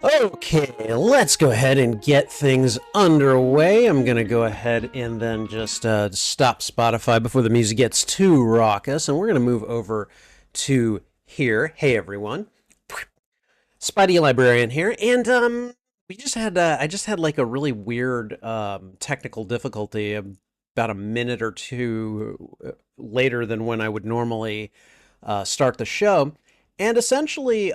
Okay, let's go ahead and get things underway. I'm going to go ahead and then just stop Spotify before the music gets too raucous, and we're going to move over to here. Hey, everyone. Spidey Librarian here, and we just had I just had like a really weird technical difficulty about a minute or two later than when I would normally start the show, and essentially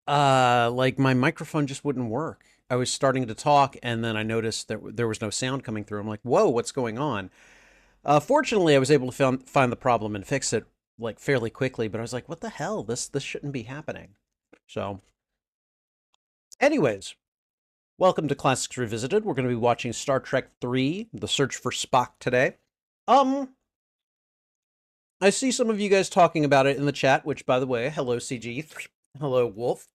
like my microphone just wouldn't work. I was starting to talk, and then I noticed that there was no sound coming through. I'm like, whoa, what's going on? Fortunately, I was able to find the problem and fix it like fairly quickly, but I was like, what the hell? This shouldn't be happening. So, anyways, welcome to Classics Revisited. We're going to be watching Star Trek 3, The Search for Spock today. I see some of you guys talking about it in the chat, which, by the way, hello CG, hello Wolf.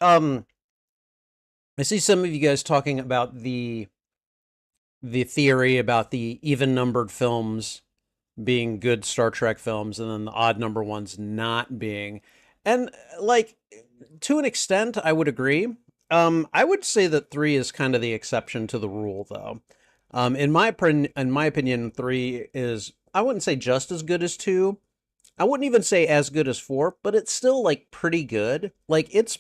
I see some of you guys talking about the theory about the even-numbered films being good Star Trek films and then the odd number ones not being. And, like, to an extent, I would agree. I would say that 3 is kind of the exception to the rule, though. In my opinion, 3 is, I wouldn't say just as good as 2. I wouldn't even say as good as 4, but it's still, like, pretty good. Like, it's,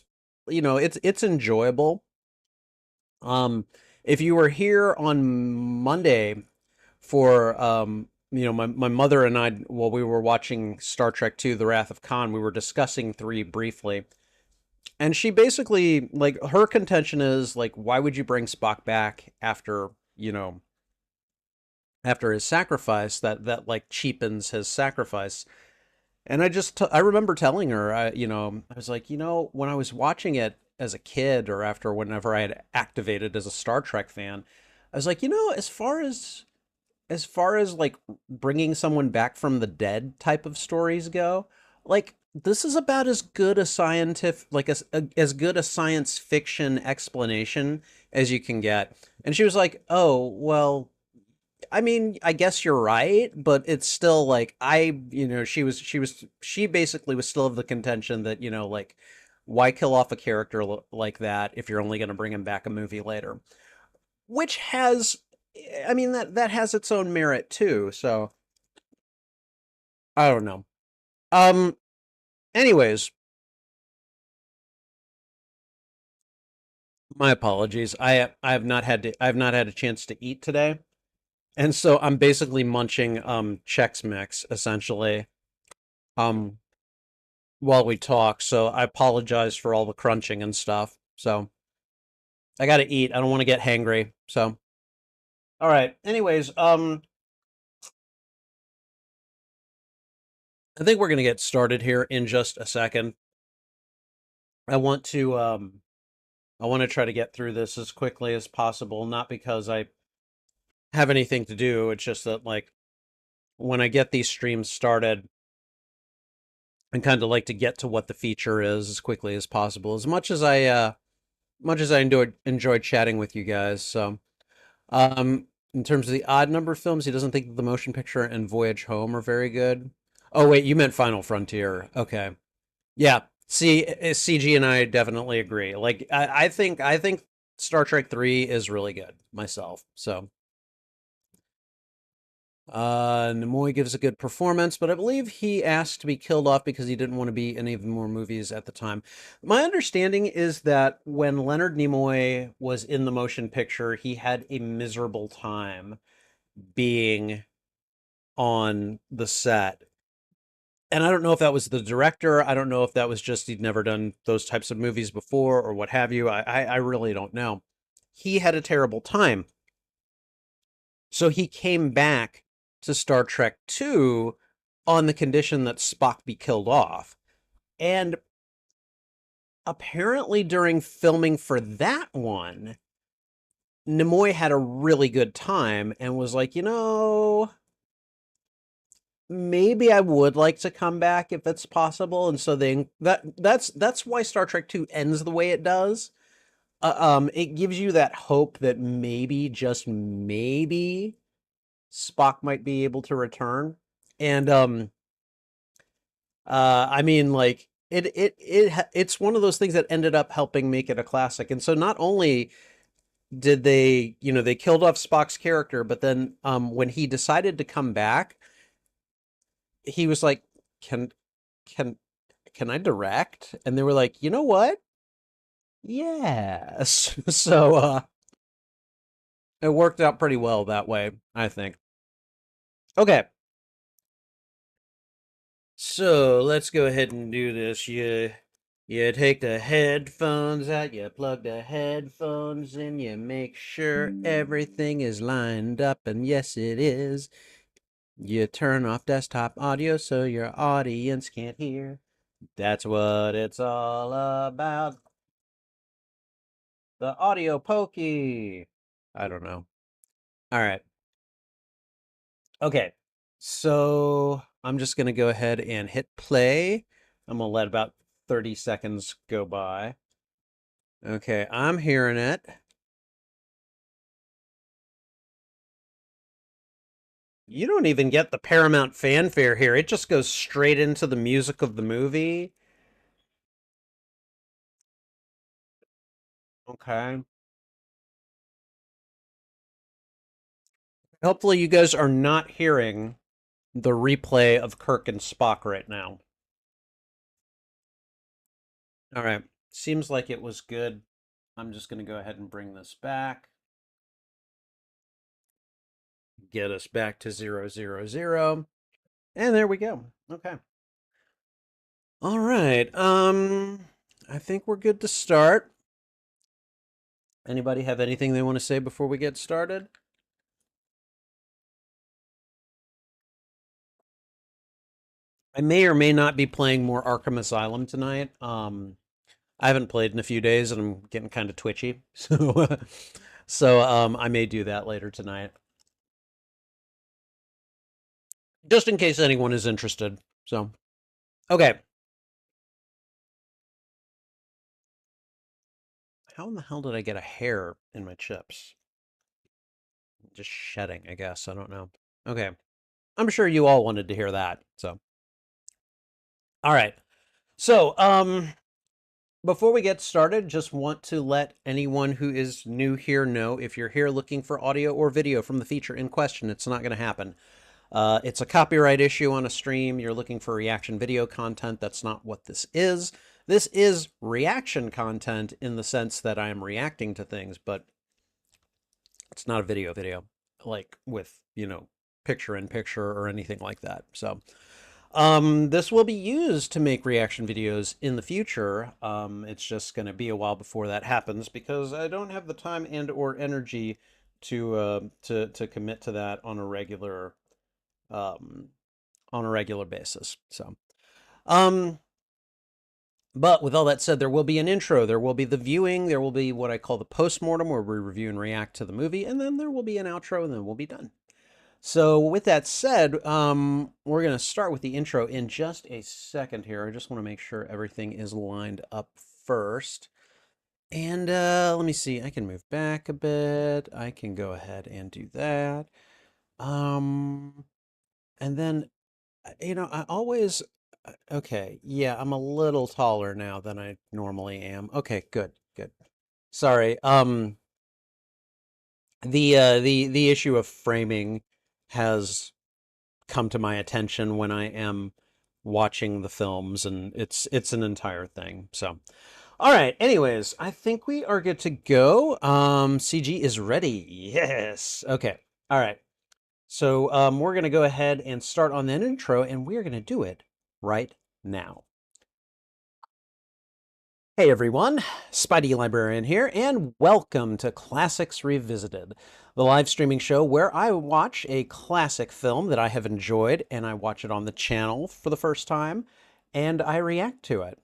you know, it's enjoyable. If you were here on Monday for, you know, my mother and I, while we were watching Star Trek II, The Wrath of Khan, we were discussing 3 briefly. And she basically, like, her contention is, like, why would you bring Spock back after, you know, after his sacrifice, that like, cheapens his sacrifice? And I remember telling her, you know, I was like, you know, when I was watching it as a kid or after whenever I had activated as a Star Trek fan, I was like, as far as like bringing someone back from the dead type of stories go, like this is about as good a scientific, like as good a science fiction explanation as you can get. And she was like, "Oh, well, I mean, I guess you're right, but it's still like she basically was still of the contention that, like why kill off a character like that if you're only going to bring him back a movie later?" Which has I mean that has its own merit too. So, I don't know. Um anyways, my apologies. I've not had a chance to eat today. And so I'm basically munching Chex Mix essentially. Um while we talk, so I apologize for all the crunching and stuff. So I got to eat. I don't want to get hangry. So all right. Anyways, I think we're going to get started here in just a second. I want to I want to try to get through this as quickly as possible, not because I have anything to do. It's just that like when I get these streams started, I kind of like to get to what the feature is as quickly as possible. As much as I enjoy chatting with you guys. So in terms of the odd number films, he doesn't think the Motion Picture and Voyage Home are very good. Oh wait, you meant Final Frontier. Okay. Yeah. See, CG and I definitely agree. Like I think Star Trek 3 is really good myself. So Nimoy gives a good performance, but I believe he asked to be killed off because he didn't want to be in any more movies at the time. My understanding is that when Leonard Nimoy was in the motion picture, he had a miserable time being on the set. And I don't know if that was the director. I don't know if that was just he'd never done those types of movies before or what have you. I really don't know. He had a terrible time. So he came back to Star Trek 2 on the condition that Spock be killed off. And apparently during filming for that one, Nimoy had a really good time and was like, maybe I would like to come back if it's possible. And so that's why Star Trek 2 ends the way it does. It gives you that hope that maybe, just maybe, Spock might be able to return. And I mean, like it's one of those things that ended up helping make it a classic. And so not only did they, they killed off Spock's character, but then when he decided to come back, he was like, "Can can can I direct?" And they were like, "You know what? Yes." So it worked out pretty well that way, I think. Okay. So let's go ahead and do this. You take the headphones out, you plug the headphones in, you make sure everything is lined up, and yes, it is. You turn off desktop audio so your audience can't hear. That's what it's all about. The audio pokey. I don't know. All right. Okay. So I'm just going to go ahead and hit play. I'm going to let about 30 seconds go by. Okay, I'm hearing it. You don't even get the Paramount fanfare here. It just goes straight into the music of the movie. Okay. Hopefully you guys are not hearing the replay of Kirk and Spock right now. All right. Seems like it was good. I'm just going to go ahead and bring this back. Get us back to 000. And there we go. Okay. All right. I think we're good to start. Anybody have anything they want to say before we get started? I may or may not be playing more Arkham Asylum tonight. I haven't played in a few days and I'm getting kind of twitchy. So So I may do that later tonight, just in case anyone is interested. So okay, how in the hell did I get a hair in my chips? Just shedding, I guess. I don't know. Okay, I'm sure you all wanted to hear that. So all right. So before we get started, just want to let anyone who is new here know if you're here looking for audio or video from the feature in question, it's not going to happen. It's a copyright issue on a stream. You're looking for reaction video content. That's not what this is. This is reaction content in the sense that I am reacting to things, but it's not a video, like with, picture in picture or anything like that. So this will be used to make reaction videos in the future. It's just going to be a while before that happens because I don't have the time and or energy to commit to that um, on a regular basis. So, um, but with all that said, there will be an intro. There will be the viewing. There will be what I call the postmortem, where we review and react to the movie, and then there will be an outro, and then we'll be done. So with that said, we're going to start with the intro in just a second here. I just want to make sure everything is lined up first. And let me see. I can move back a bit. I can go ahead and do that. And then, I always, okay, yeah, I'm a little taller now than I normally am. Okay, good, good. Sorry. The issue of framing has come to my attention when I am watching the films, and it's an entire thing. So, all right. Anyways, I think we are good to go. CG is ready. Yes. Okay. All right. So we're gonna go ahead and start on that intro, and we're gonna do it right now. Hey everyone, Spidey Librarian here, and welcome to Classics Revisited, the live streaming show where I watch a classic film that I have enjoyed, and I watch it on the channel for the first time, and I react to it.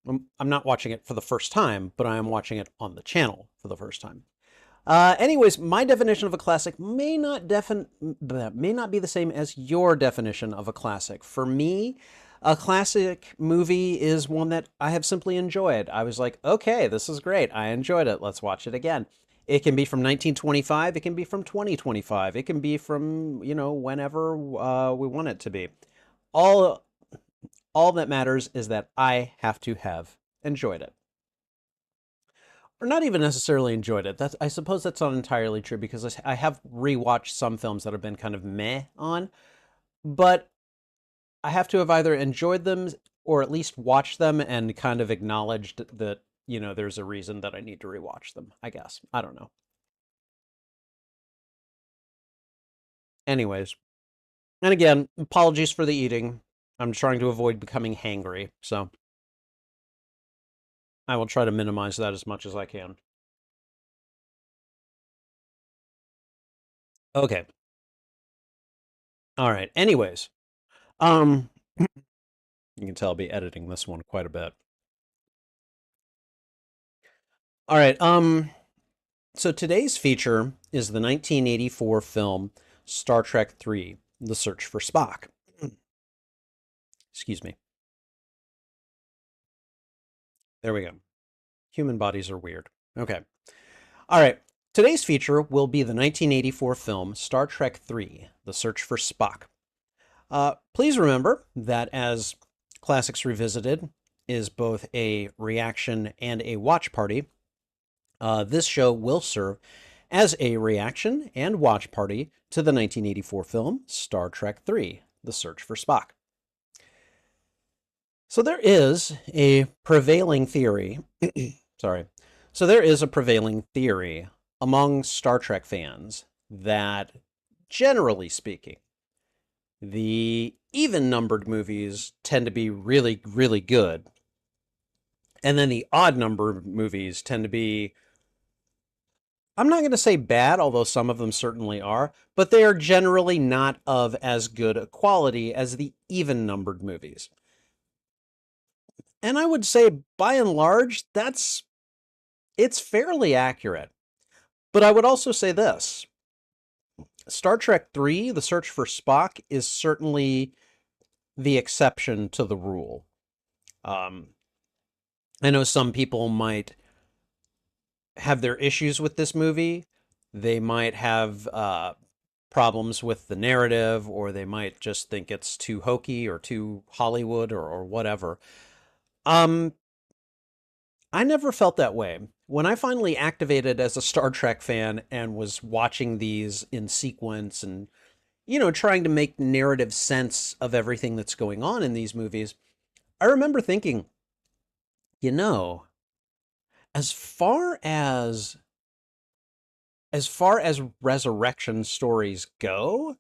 I'm not watching it for the first time, but I am watching it on the channel for the first time. Anyways, my definition of a classic may not be the same as your definition of a classic. For me, a classic movie is one that I have simply enjoyed. I was like, okay, this is great. I enjoyed it. Let's watch it again. It can be from 1925. It can be from 2025. It can be from, whenever we want it to be. All, all that matters is that I have to have enjoyed it, or not even necessarily enjoyed it. I suppose that's not entirely true because I have rewatched some films that have been kind of meh on, but I have to have either enjoyed them or at least watched them and kind of acknowledged that, there's a reason that I need to rewatch them, I guess. I don't know. Anyways, and again, apologies for the eating. I'm trying to avoid becoming hangry, so I will try to minimize that as much as I can. Okay. All right. Anyways, um, you can tell I'll be editing this one quite a bit. All right. So today's feature is the 1984 film Star Trek III: The Search for Spock. Excuse me. There we go. Human bodies are weird. Okay. All right. Today's feature will be the 1984 film Star Trek III: The Search for Spock. Please remember that as Classics Revisited is both a reaction and a watch party, this show will serve as a reaction and watch party to the 1984 film Star Trek III: The Search for Spock. So there is a prevailing theory, sorry. So there is a prevailing theory among Star Trek fans that, generally speaking, the even-numbered movies tend to be really, really good. And then the odd-numbered movies tend to be, I'm not going to say bad, although some of them certainly are, but they are generally not of as good a quality as the even-numbered movies. And I would say, by and large, it's fairly accurate. But I would also say this: Star Trek 3, The Search for Spock, is certainly the exception to the rule. Um, I know some people might have their issues with this movie. They might have problems with the narrative, or they might just think it's too hokey or too Hollywood or whatever. Um, I never felt that way. When I finally activated as a Star Trek fan and was watching these in sequence and, trying to make narrative sense of everything that's going on in these movies, I remember thinking, you know, as far as resurrection stories go,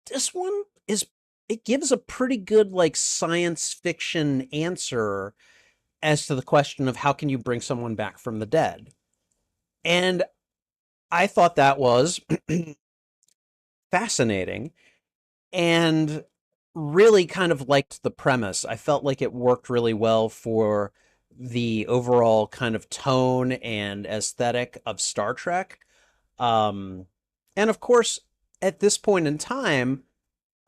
this one is it gives a pretty good like science fiction answer as to the question of how can you bring someone back from the dead. And I thought that was fascinating and really kind of liked the premise. I felt like it worked really well for the overall kind of tone and aesthetic of Star Trek. Um, and of course, at this point in time,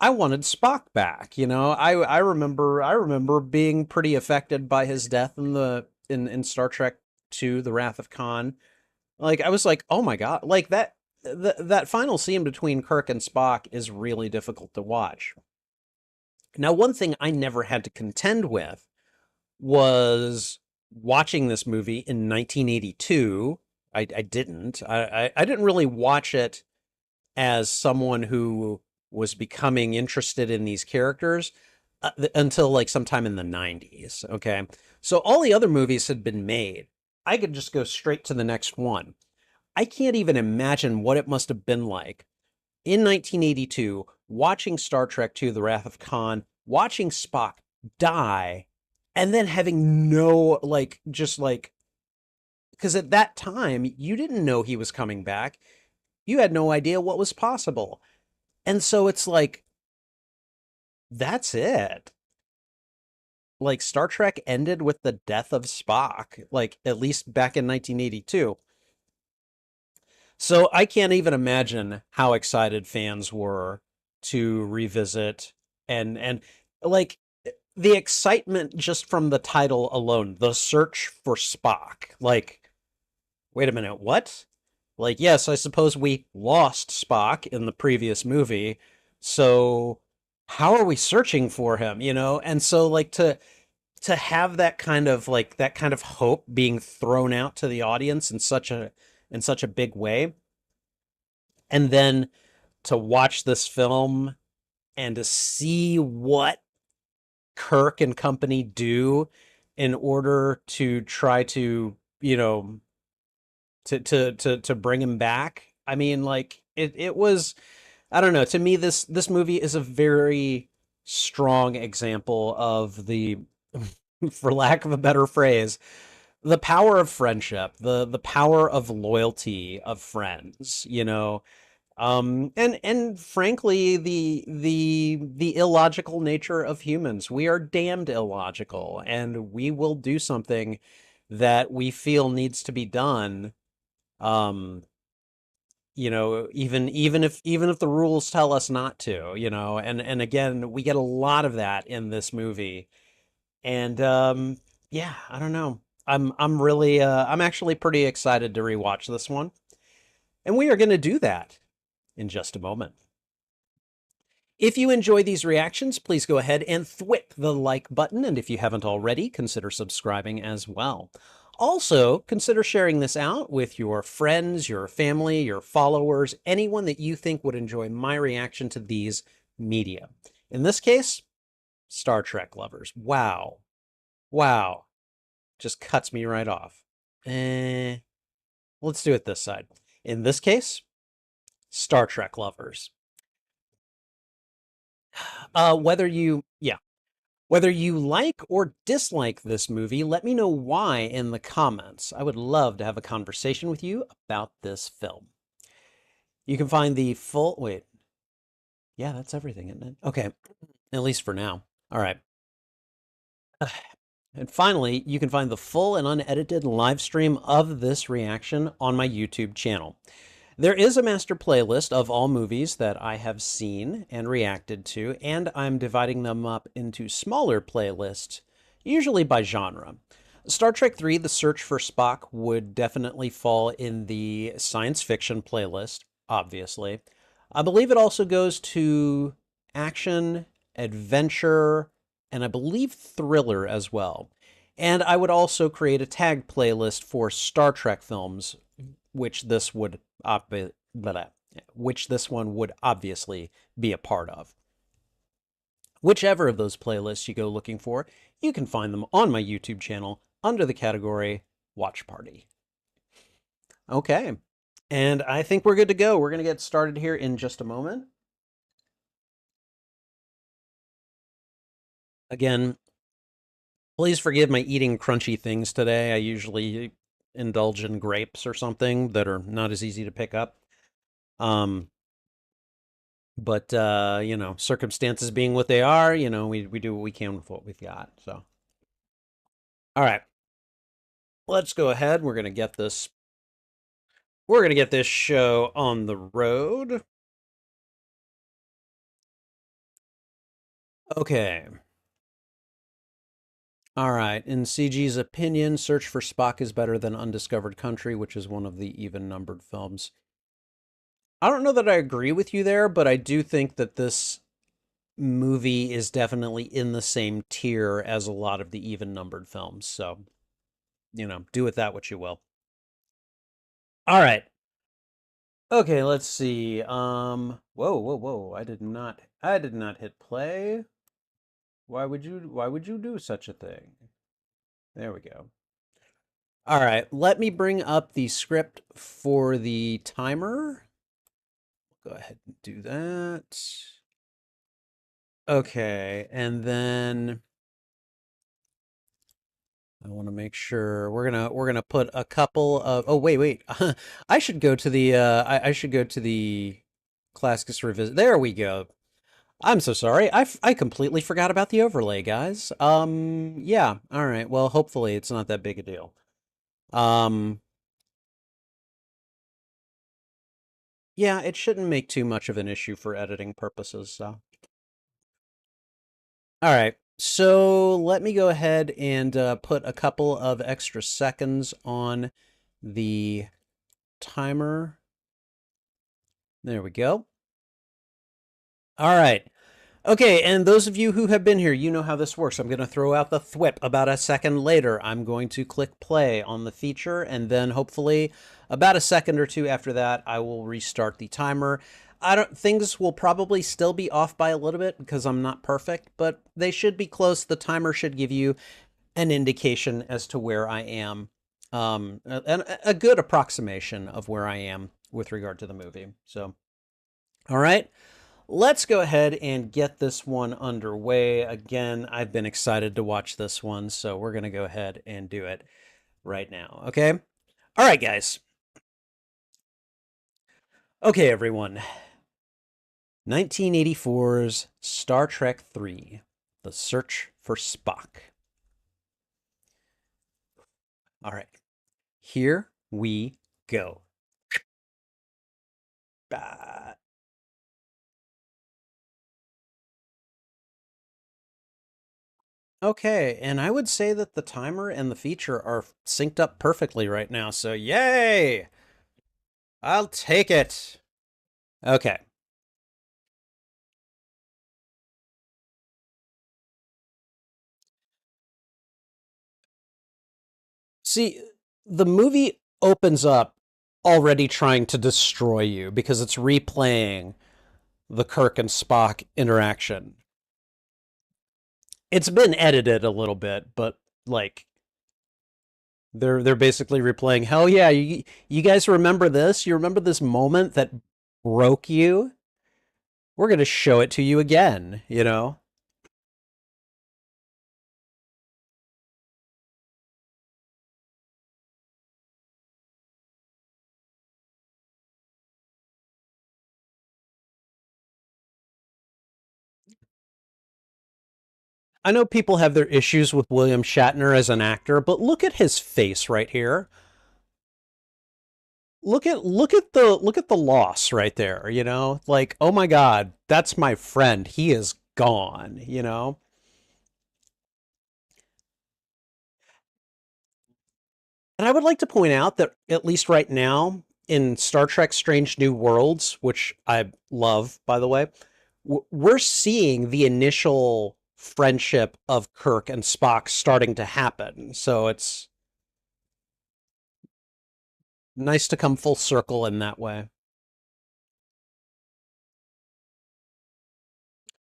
I wanted Spock back. I remember being pretty affected by his death in Star Trek II, The Wrath of Khan. Like I was like, oh my god, like that final scene between Kirk and Spock is really difficult to watch. Now, one thing I never had to contend with was watching this movie in 1982. I didn't. I didn't really watch it as someone who was becoming interested in these characters until like sometime in the 90s. Okay. So all the other movies had been made. I could just go straight to the next one. I can't even imagine what it must have been like in 1982 watching Star Trek II, The Wrath of Khan, watching Spock die, and then having no, like, just like, because at that time, you didn't know he was coming back. You had no idea what was possible. And so it's like, that's it. Like, Star Trek ended with the death of Spock, like, at least back in 1982. So I can't even imagine how excited fans were to revisit and like the excitement just from the title alone, The Search for Spock. Like, wait a minute, what? Like, yes, I suppose we lost Spock in the previous movie, so how are we searching for him, And so like to have that kind of hope being thrown out to the audience in such a big way, and then to watch this film and to see what Kirk and company do in order to try to, to bring him back. I mean, like it was, I don't know, to me this movie is a very strong example of the for lack of a better phrase, the power of friendship, the power of loyalty of friends, and frankly, the illogical nature of humans. We are damned illogical, and we will do something that we feel needs to be done. Um, even if the rules tell us not to, and again, we get a lot of that in this movie. And yeah, I don't know. I'm actually pretty excited to rewatch this one. And we are going to do that in just a moment. If you enjoy these reactions, please go ahead and thwip the like button, and if you haven't already, consider subscribing as well. Also, consider sharing this out with your friends, your family, your followers, anyone that you think would enjoy my reaction to these media. In this case, Star Trek lovers. Wow. Wow. Just cuts me right off. Let's do it this side. In this case, Star Trek lovers. Whether you like or dislike this movie, let me know why in the comments. I would love to have a conversation with you about this film. You can find the full, wait, yeah, that's everything, isn't it? Okay, at least for now. All right. And finally, you can find the full and unedited live stream of this reaction on my YouTube channel. There is a master playlist of all movies that I have seen and reacted to, and I'm dividing them up into smaller playlists, usually by genre. Star Trek III: The Search for Spock would definitely fall in the science fiction playlist, obviously. I believe it also goes to action, adventure, and I believe thriller as well. And I would also create a tag playlist for Star Trek films, which this would which this one would obviously be a part of. Whichever of those playlists you go looking for, you can find them on my YouTube channel under the category Watch Party. Okay, and I think we're good to go. We're going to get started here in just a moment. Again, please forgive my eating crunchy things today. I usually indulge in grapes or something that are not as easy to pick up. But you know, circumstances being what they are, you know, we do what we can with what we've got. So, all right, let's go ahead. We're gonna get this show on the road. Okay. All right. In CG's opinion, Search for Spock is better than Undiscovered Country, which is one of the even-numbered films. I don't know that I agree with you there, but I do think that this movie is definitely in the same tier as a lot of the even-numbered films. So, you know, do with that what you will. All right. Okay, let's see. Whoa. I did not hit play. Why would you do such a thing? There we go. All right, let me bring up the script for the timer. Go ahead and do that. Okay, and then I want to make sure we're gonna put a couple of. Oh wait. I should go to the I should go to the Classicus revisit. There we go. I'm so sorry. I completely forgot about the overlay, guys. Yeah. All right. Well, hopefully it's not that big a deal. Um, yeah, it shouldn't make too much of an issue for editing purposes, so. All right. So let me go ahead and put a couple of extra seconds on the timer. There we go. All right. Okay, and those of you who have been here, you know how this works. I'm going to throw out the thwip about a second later. I'm going to click play on the feature, and then hopefully about a second or two after that, I will restart the timer. Things will probably still be off by a little bit because I'm not perfect, but they should be close. The timer should give you an indication as to where I am, a good approximation of where I am with regard to the movie. So, all right. Let's go ahead and get this one underway. Again, I've been excited to watch this one, so we're going to go ahead and do it right now, okay? All right, guys. Okay, everyone. 1984's Star Trek III, The Search for Spock. All right, here we go. Ah. Okay, and I would say that the timer and the feature are synced up perfectly right now, so yay! I'll take it. Okay. See, the movie opens up already trying to destroy you because it's replaying the Kirk and Spock interaction. It's been edited a little bit, but like they're basically replaying, hell yeah, you guys remember this? You remember this moment that broke you? We're going to show it to you again, you know? I know people have their issues with William Shatner as an actor, but look at his face right here. Look at the loss right there, you know? Like, oh my god, that's my friend. He is gone, you know? And I would like to point out that at least right now in Star Trek Strange New Worlds, which I love by the way, we're seeing the initial friendship of Kirk and Spock starting to happen. So it's nice to come full circle in that way.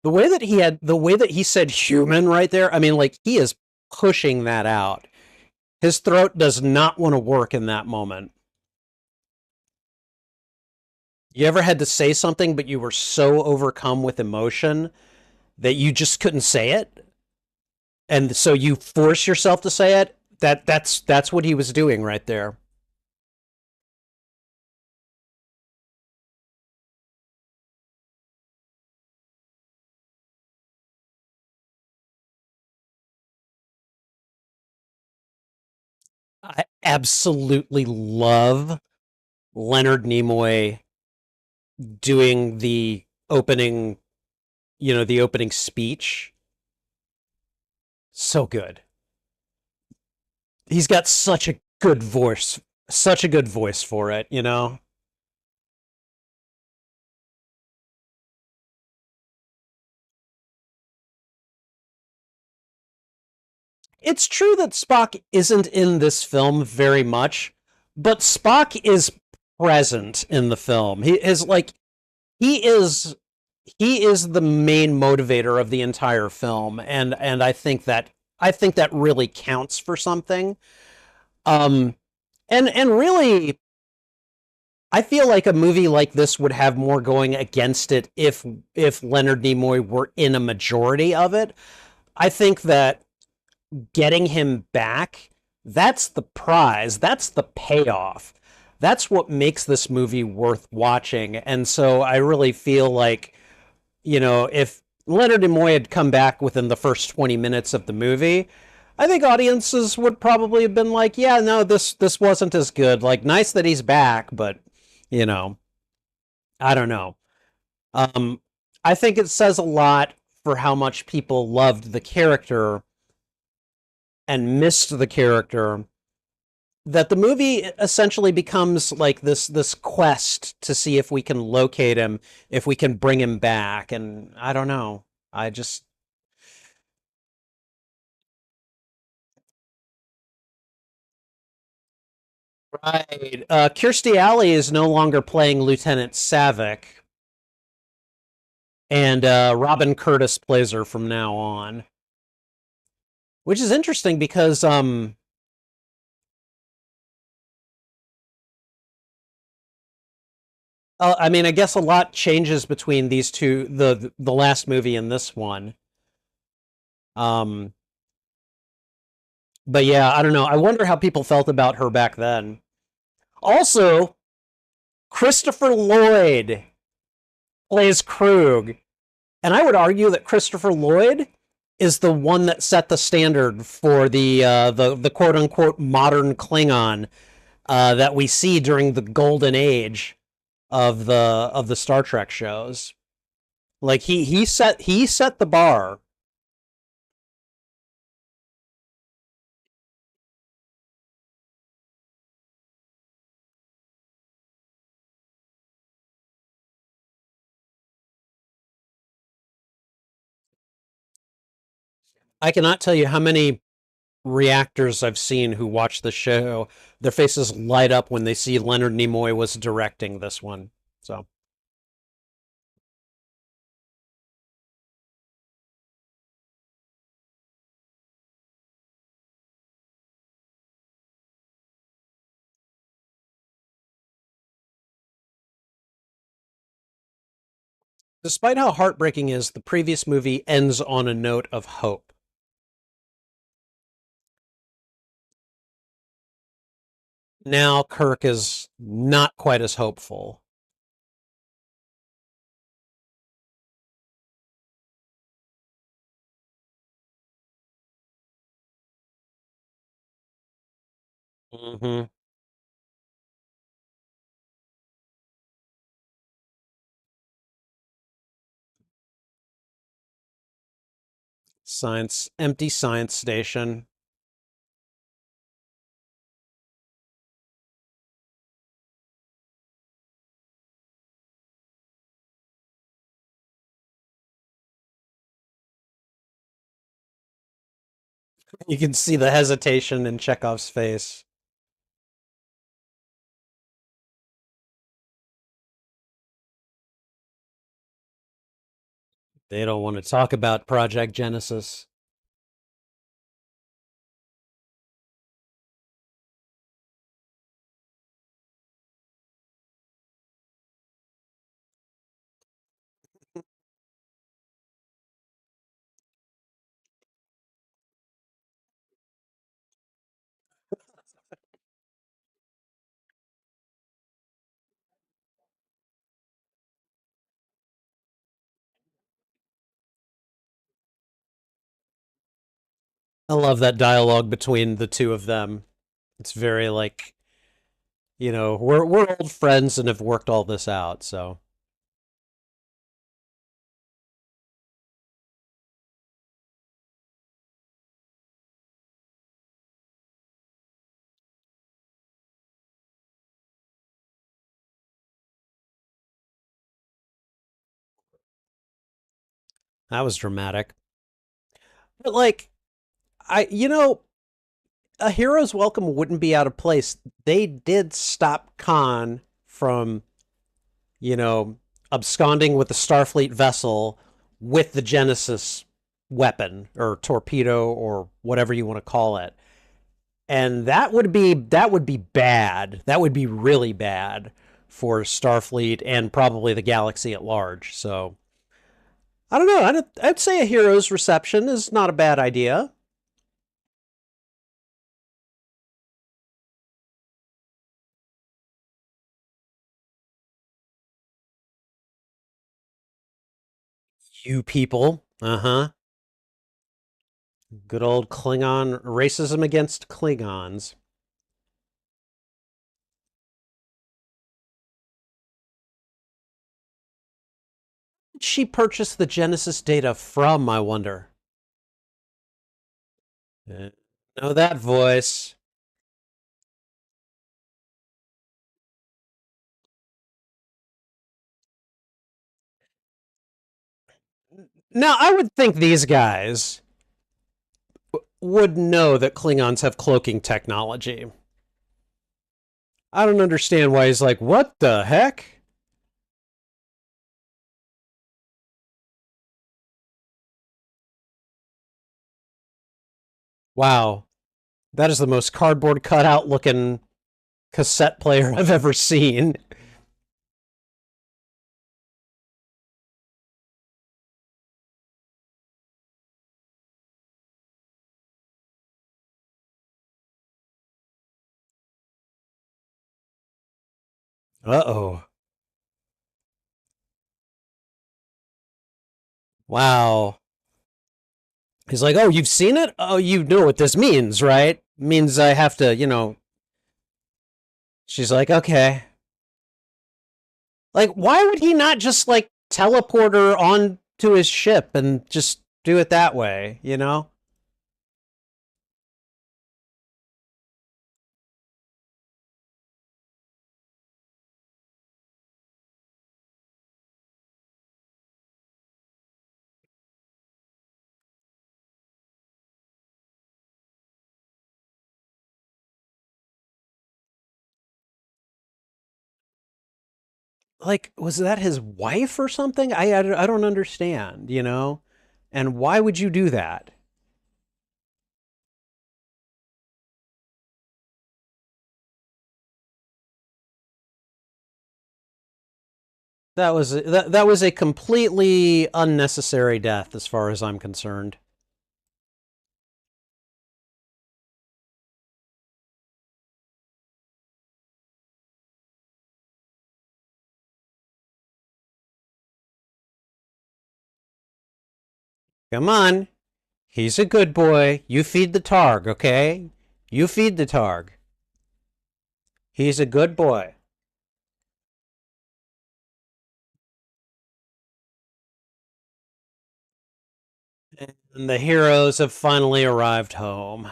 The way that he said human right there, I mean, like, he is pushing that out. His throat does not want to work in that moment. You ever had to say something, but you were so overcome with emotion that you just couldn't say it? And so you force yourself to say it? That's what he was doing right there. I absolutely love Leonard Nimoy doing the opening speech. So good. He's got such a good voice for it, you know. It's true that Spock isn't in this film very much, but Spock is present in the film. He is he is the main motivator of the entire film, and I think that really counts for something. Um, and really, I feel like a movie like this would have more going against it if Leonard Nimoy were in a majority of it. I think that getting him back, that's the prize, that's the payoff. That's what makes this movie worth watching. And so I really feel like, if Leonard Nimoy had come back within the first 20 minutes of the movie, I think audiences would probably have been like, yeah, no, this wasn't as good. Like, nice that he's back, but you know, I don't know. Um, I think it says a lot for how much people loved the character and missed the character that the movie essentially becomes like this quest to see if we can locate him, if we can bring him back. And I don't know. I just Right. Kirstie Alley is no longer playing Lieutenant Savick, and Robin Curtis plays her from now on, which is interesting because I mean, I guess a lot changes between these two, the last movie and this one. Um, but yeah, I don't know. I wonder how people felt about her back then. Also, Christopher Lloyd plays Krug, and I would argue that Christopher Lloyd is the one that set the standard for the quote unquote modern Klingon that we see during the golden age of the Star Trek shows. Like he set the bar. I cannot tell you how many reactors I've seen who watch the show. Their faces light up when they see Leonard Nimoy was directing this one. So, despite how heartbreaking is, the previous movie ends on a note of hope. Now Kirk is not quite as hopeful. Mm-hmm. Science, empty science station. You can see the hesitation in Chekhov's face. They don't want to talk about Project Genesis. I love that dialogue between the two of them. It's very like, we're old friends and have worked all this out, so that was dramatic. But like a hero's welcome wouldn't be out of place. They did stop Khan from, you know, absconding with the Starfleet vessel with the Genesis weapon or torpedo or whatever you want to call it. And that would be bad. That would be really bad for Starfleet and probably the galaxy at large. So I don't know. I'd say a hero's reception is not a bad idea. You people, good old Klingon racism against Klingons. She purchased the Genesis data from, I wonder. Know that voice. Now, I would think these guys would know that Klingons have cloaking technology. I don't understand why he's like, what the heck? Wow, that is the most cardboard cutout looking cassette player I've ever seen. Uh oh. Wow. He's like, oh, you've seen it? Oh, you know what this means, right? Means I have to, She's like, okay. Like, why would he not just, like, teleport her on to his ship and just do it that way, you know? Like, was that his wife or something? I don't understand, you know? And why would you do that? That was a completely unnecessary death as far as I'm concerned. Come on. He's a good boy. You feed the targ, okay? You feed the targ. He's a good boy. And the heroes have finally arrived home.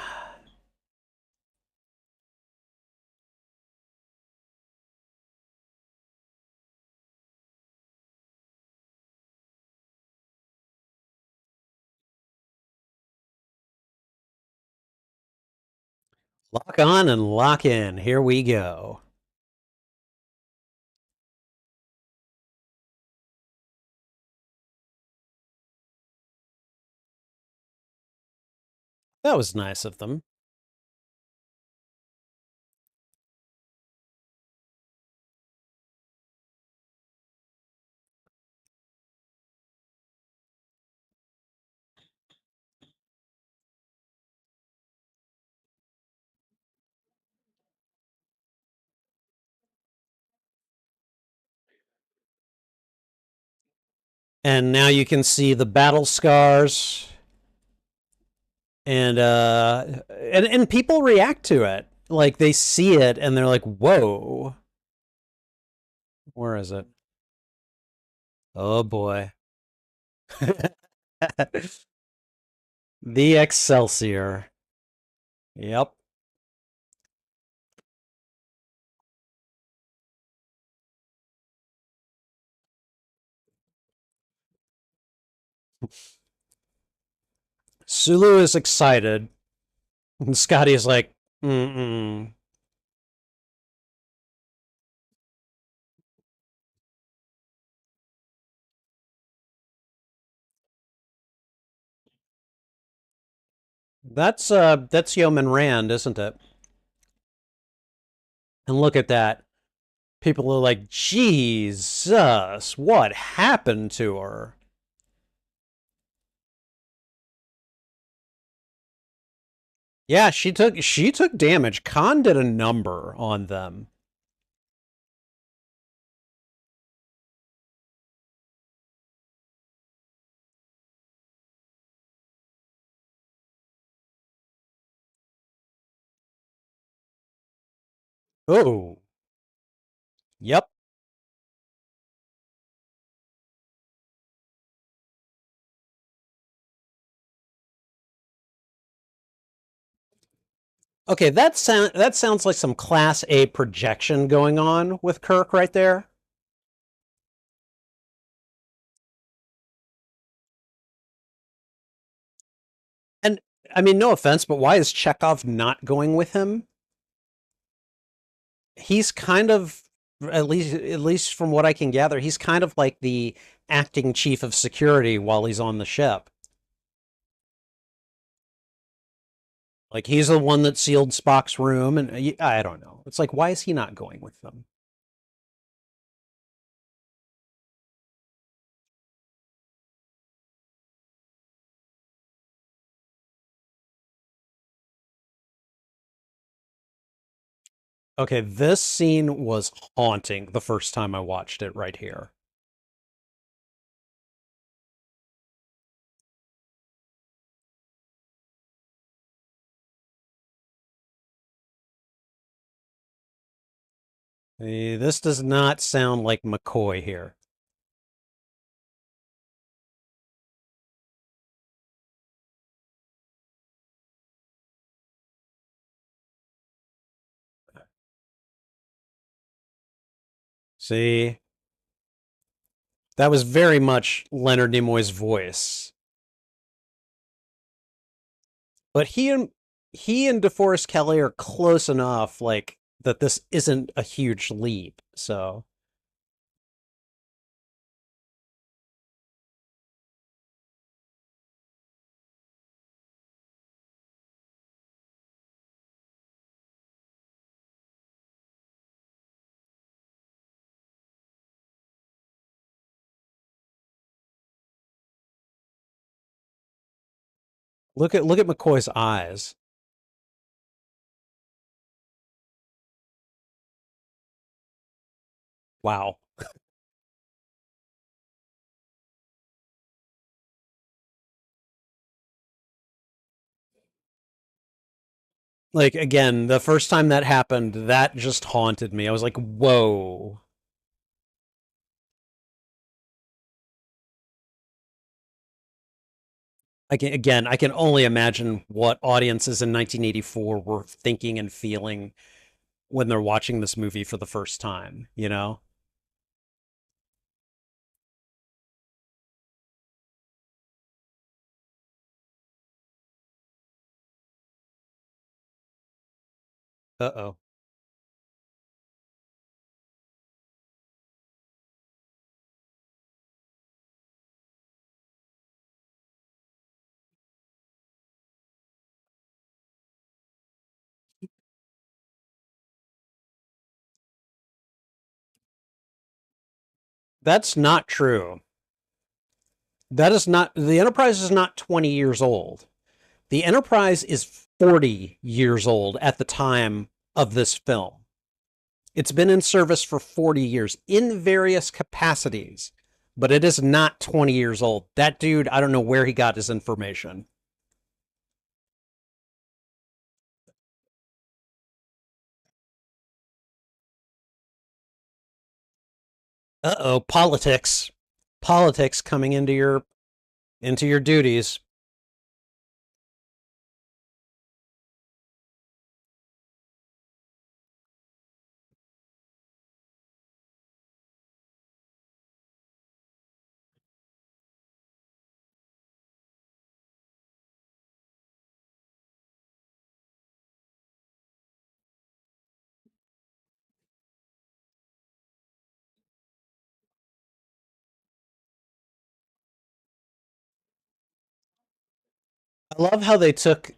Lock on and lock in. Here we go. That was nice of them. And now you can see the battle scars, and people react to it. Like they see it and they're like, "Whoa, where is it? Oh boy, the Excelsior." Yep. Sulu is excited, and Scotty is like, "Mm-mm." That's Yeoman Rand, isn't it? And look at that. People are like, Jesus, what happened to her? Yeah, she took damage. Khan did a number on them. Oh, yep. Okay, that sounds like some class A projection going on with Kirk right there. And I mean, no offense, but why is Chekhov not going with him? He's kind of, at least from what I can gather, he's kind of like the acting chief of security while he's on the ship. Like he's the one that sealed Spock's room, and I don't know. It's like, why is he not going with them? Okay, this scene was haunting the first time I watched it right here. This does not sound like McCoy here. See, that was very much Leonard Nimoy's voice, but he and DeForest Kelly are close enough, like that this isn't a huge leap. So look at McCoy's eyes. Wow. Like, again, the first time that happened, that just haunted me. I was like, whoa. I can only imagine what audiences in 1984 were thinking and feeling when they're watching this movie for the first time, you know? Uh-oh. That's not true. That is not, the Enterprise is not 20 years old. The Enterprise is 40 years old at the time of this film. It's been in service for 40 years in various capacities, but it is not 20 years old. That dude, I don't know where he got his information. Uh-oh, politics. Politics coming into your duties. I love how they took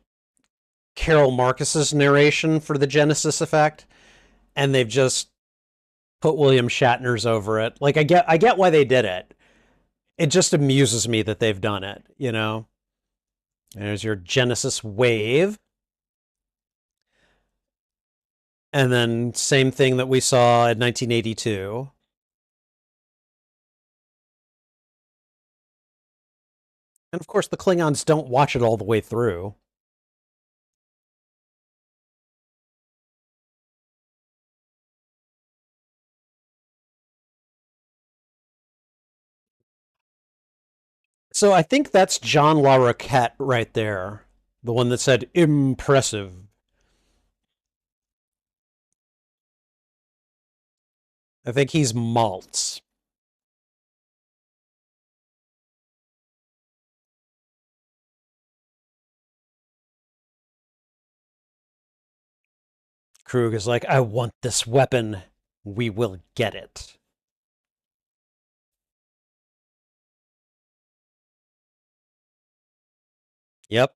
Carol Marcus's narration for the Genesis effect and they've just put William Shatner's over it. Like I get why they did it. It just amuses me that they've done it, you know. There's your Genesis wave. And then same thing that we saw in 1982. And of course the Klingons don't watch it all the way through. So I think that's John Larroquette right there. The one that said impressive. I think he's Maltz. Krug is like, I want this weapon. We will get it. Yep.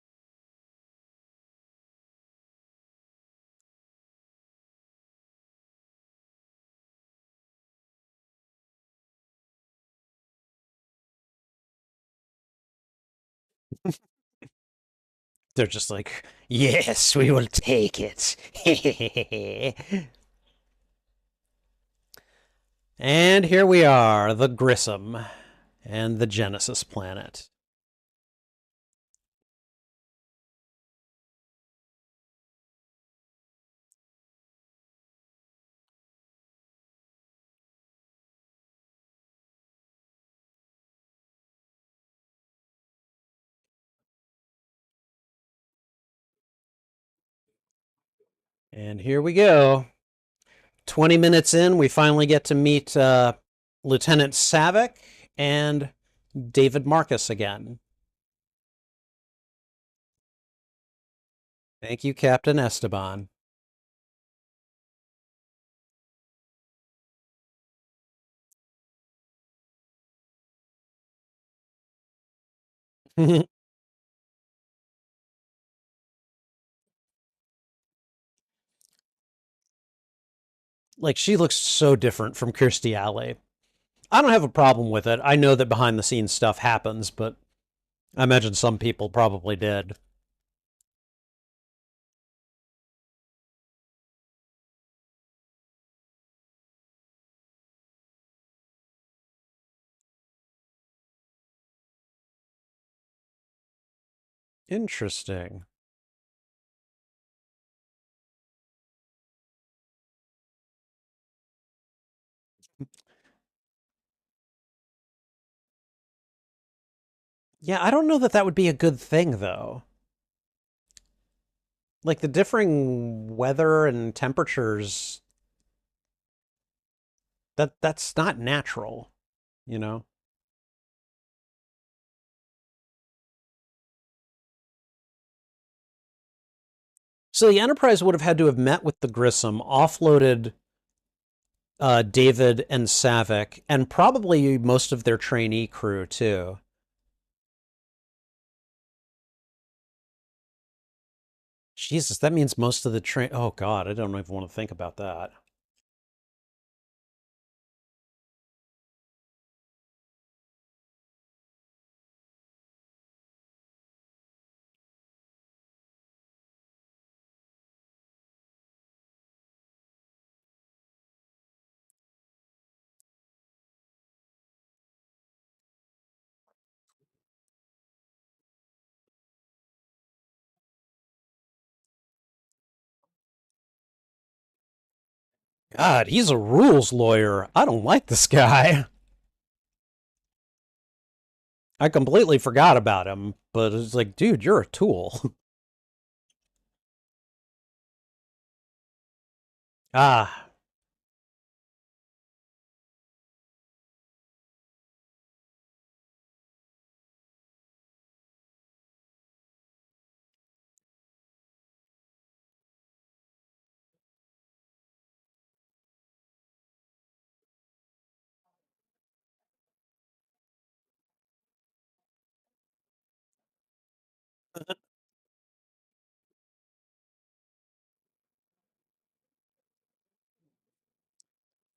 They're just like, yes, we will take it. And here we are, the Grissom and the Genesis planet. And here we go. 20 minutes in, we finally get to meet Lieutenant Savick and David Marcus again. Thank you, Captain Esteban. Like, she looks so different from Kirstie Alley. I don't have a problem with it. I know that behind the scenes stuff happens, but I imagine some people probably did. Interesting. Yeah, I don't know that that would be a good thing though. Like the differing weather and temperatures, that's not natural, you know? So the Enterprise would have had to have met with the Grissom, offloaded David and Savick, and probably most of their trainee crew too. Jesus, that means most of the train. Oh God, I don't even want to think about that. God, he's a rules lawyer. I don't like this guy. I completely forgot about him, but it's like, dude, you're a tool. Ah,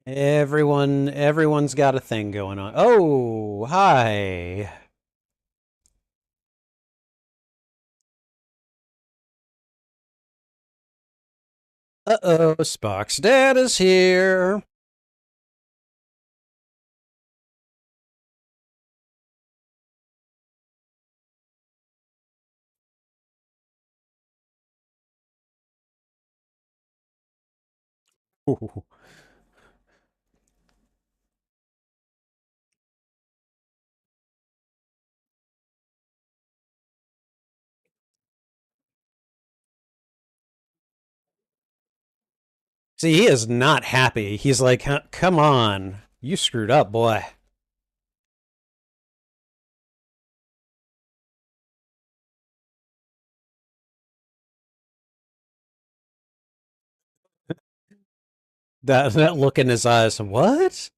everyone's got a thing going on. Oh, hi. Uh-oh, Spock's dad is here. Ooh. See, he is not happy. He's like, come on. You screwed up, boy. That look in his eyes. What?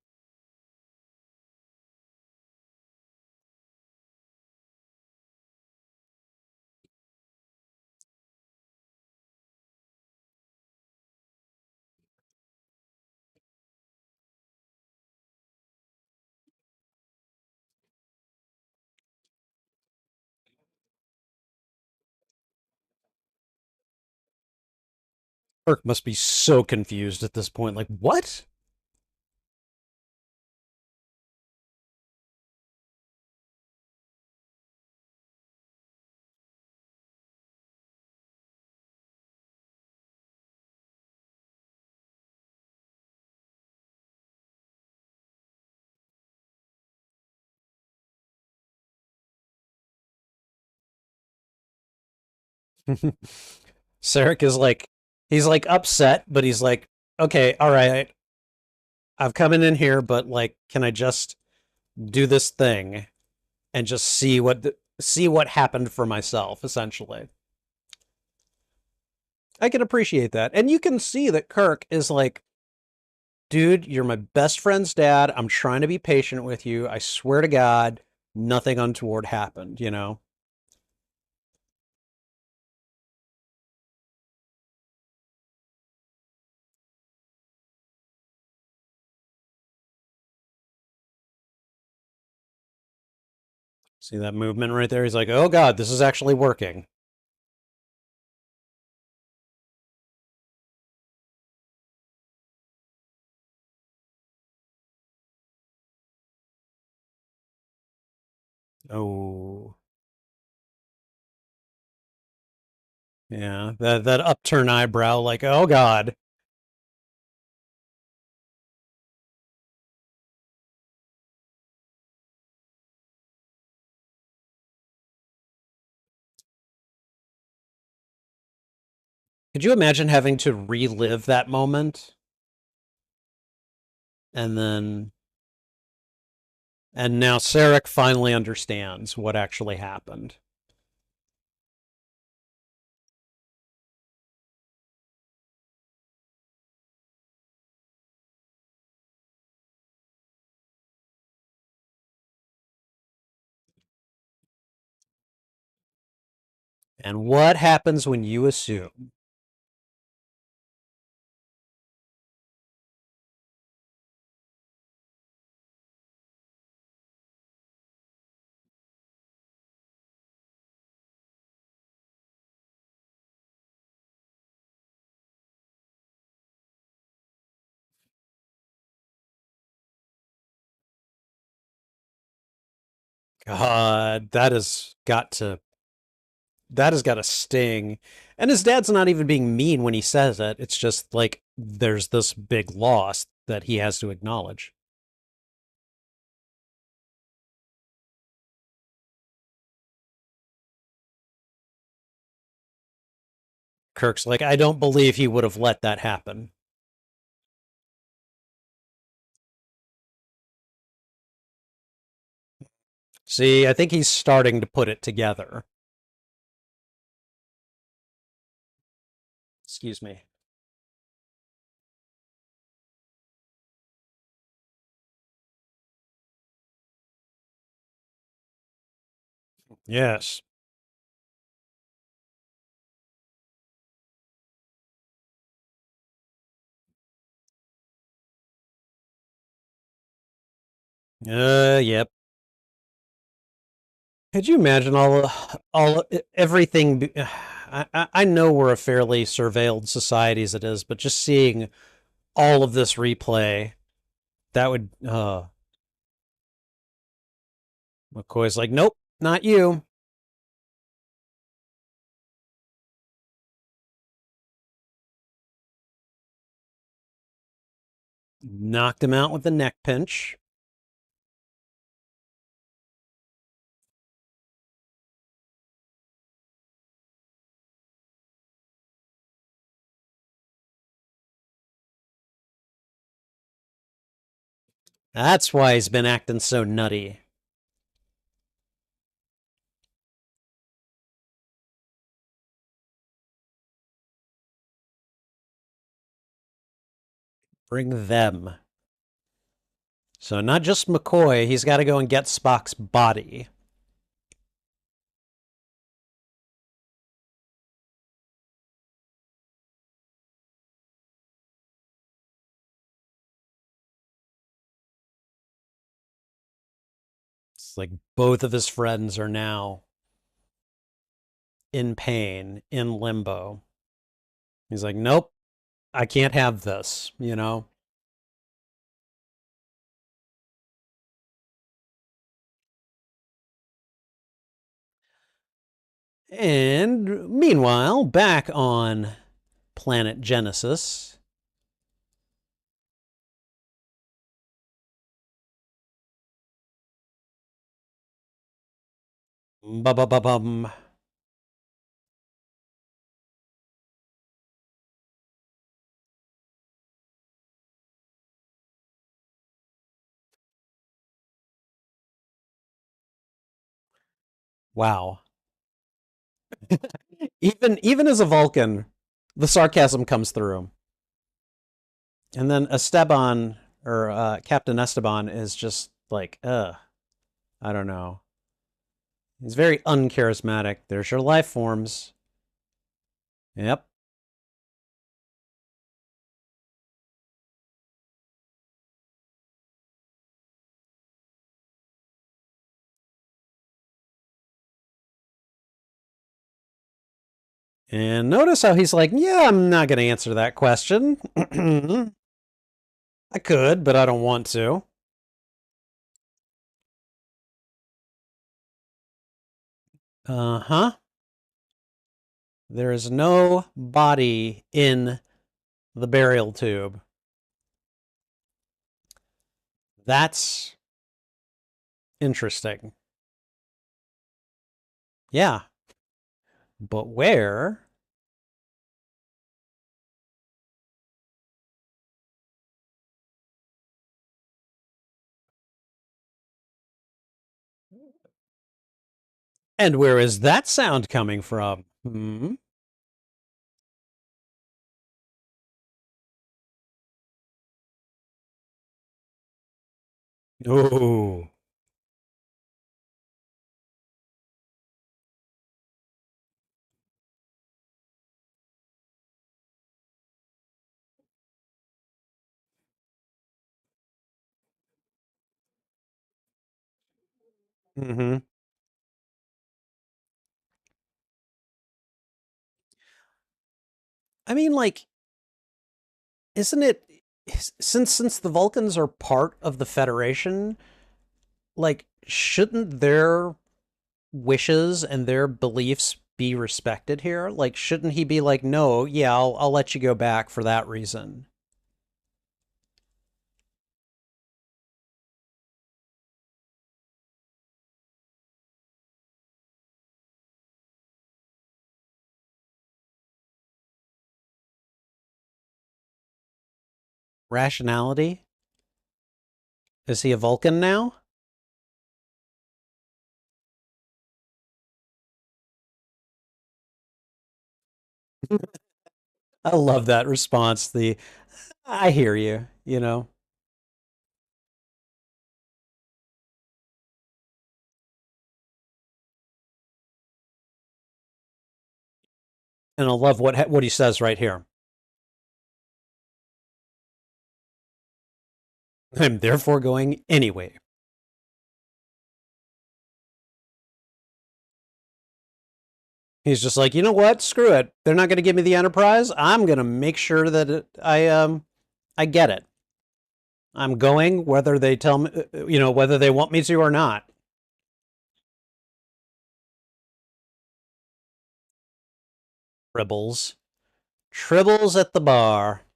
Kirk must be so confused at this point. Like, what? Sarek is like, he's like upset, but he's like, okay, all right, I've come in here, but like, can I just do this thing and just see what happened for myself? Essentially, I can appreciate that, and you can see that Kirk is like, dude, you're my best friend's dad. I'm trying to be patient with you. I swear to God, nothing untoward happened. You know. See that movement right there? He's like, oh God, this is actually working. Oh, yeah, that upturn eyebrow, like, oh God. Could you imagine having to relive that moment? And then, and now Sarek finally understands what actually happened. And what happens when you assume? God, that has got to sting. And his dad's not even being mean when he says it. It's just like there's this big loss that he has to acknowledge. Kirk's like, I don't believe he would have let that happen. See, I think he's starting to put it together. Excuse me. Yes. Yep. Could you imagine everything? I know we're a fairly surveilled society as it is, but just seeing all of this replay, that would. McCoy's like, nope, not you. Knocked him out with the neck pinch. That's why he's been acting so nutty. Bring them. So not just McCoy, he's got to go and get Spock's body. It's like both of his friends are now in pain, in limbo. He's like, nope, I can't have this, you know? And meanwhile, back on planet Genesis. Ba-ba-ba-bum. Wow. Even as a Vulcan, the sarcasm comes through. And then Esteban or Captain Esteban is just like, I don't know. He's very uncharismatic. There's your life forms. Yep. And notice how he's like, yeah, I'm not going to answer that question. I could, but I don't want to. Uh-huh. There is no body in the burial tube. That's interesting. Yeah. But where And where is that sound coming from? Hmm? Oh. Hmm. I mean, like, isn't it since the Vulcans are part of the Federation, like, shouldn't their wishes and their beliefs be respected here? Like, shouldn't he be like, no, yeah, I'll let you go back for that reason? Rationality? Is he a Vulcan now? I love that response. The I hear you, you know. And I love what he says right here. I'm therefore going anyway. He's just like, you know what? Screw it. They're not going to give me the Enterprise. I'm going to make sure that I get it. I'm going whether they tell me, whether they want me to or not. Tribbles, tribbles at the bar.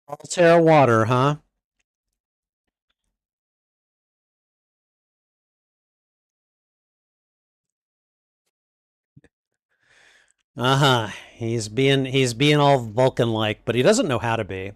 Altair water, huh? Uh huh. He's being all Vulcan like, but he doesn't know how to be.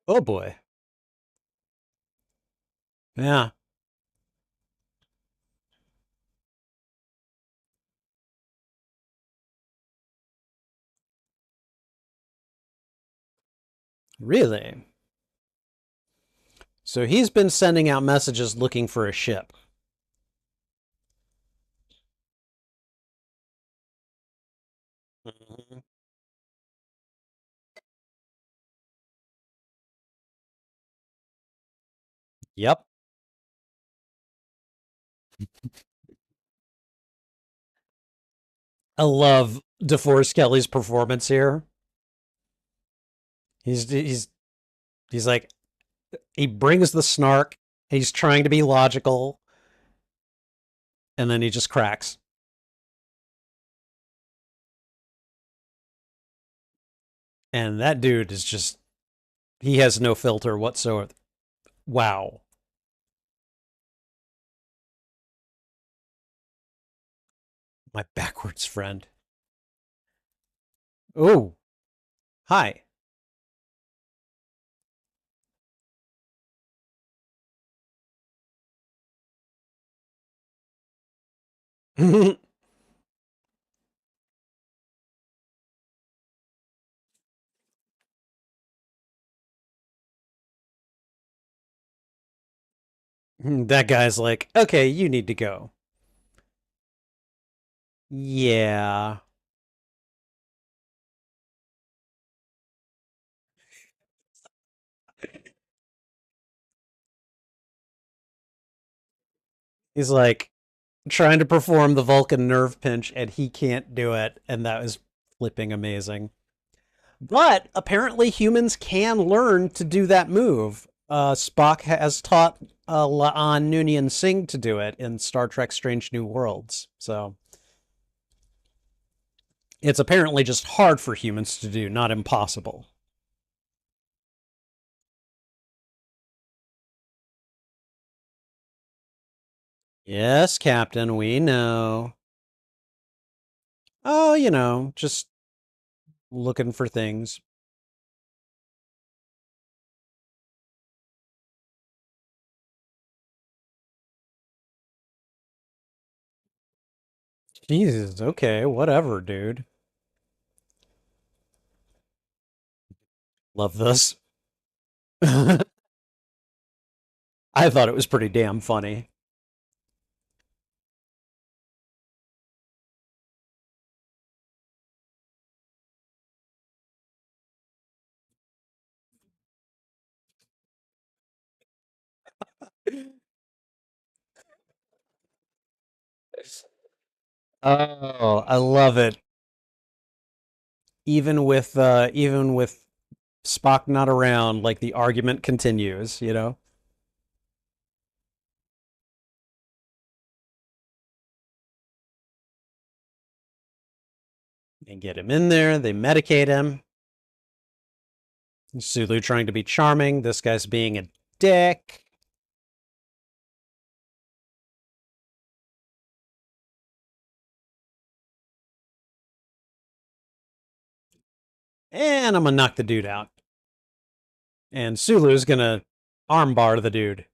Oh boy. Yeah. Really? So he's been sending out messages looking for a ship. Mhm. Yep. I love DeForest Kelly's performance here. He's like he brings the snark. He's trying to be logical, and then he just cracks. And that dude is just he has no filter whatsoever. Wow, my backwards friend. Oh, hi. That guy's like, okay, you need to go. Yeah. He's like trying to perform the Vulcan nerve pinch and he can't do it. And that was flipping amazing. But apparently humans can learn to do that move. Spock has taught Laan Noonien Singh to do it in Star Trek Strange New Worlds. So it's apparently just hard for humans to do, not impossible. Yes, Captain, we know. Oh, just looking for things. Jesus, okay, whatever, dude. Love this. I thought it was pretty damn funny. Oh, I love it. Even with Spock not around, like the argument continues. They get him in there, they medicate him. Sulu trying to be charming, this guy's being a dick. And I'm gonna knock the dude out. And Sulu's gonna armbar the dude.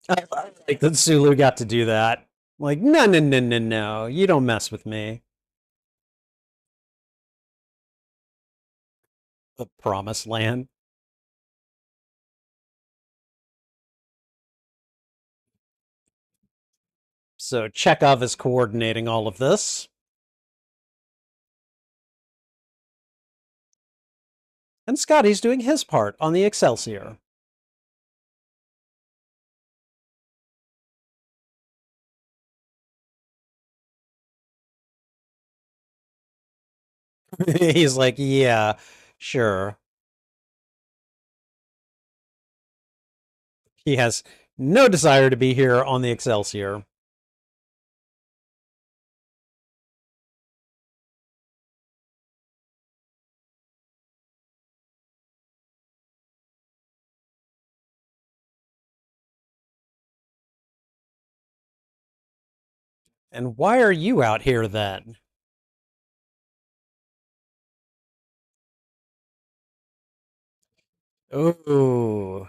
I like that Sulu got to do that. Like, no, no, no, no, no. You don't mess with me. The promised land. So Chekhov is coordinating all of this. And Scotty's doing his part on the Excelsior. He's like, yeah, sure. He has no desire to be here on the Excelsior. And why are you out here then? Oh,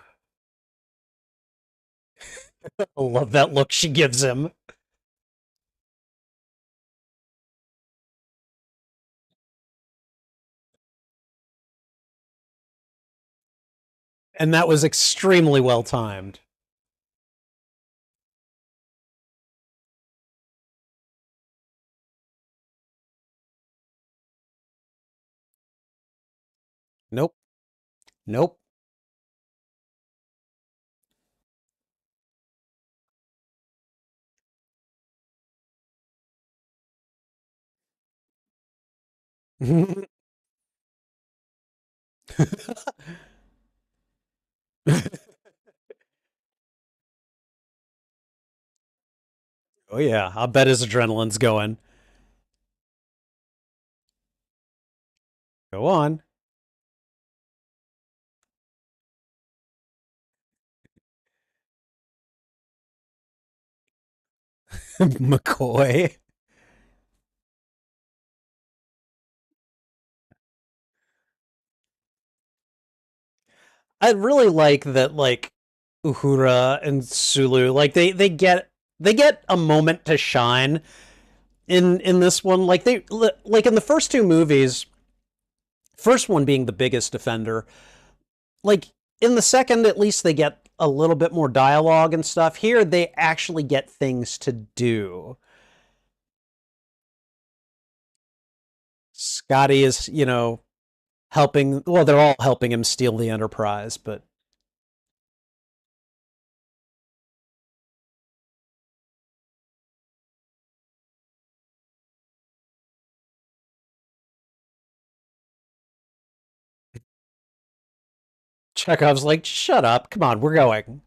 I love that look she gives him. And that was extremely well timed. Nope. Nope. Oh yeah, I bet his adrenaline's going. Go on. McCoy. I really like that, like Uhura and Sulu, like they get a moment to shine in this one. Like in the first two movies, first one being the biggest offender. Like in the second, at least they get a little bit more dialogue and stuff. Here, they actually get things to do. Scotty is, helping. Well, they're all helping him steal the Enterprise, but Chekhov's like, shut up. Come on, we're going.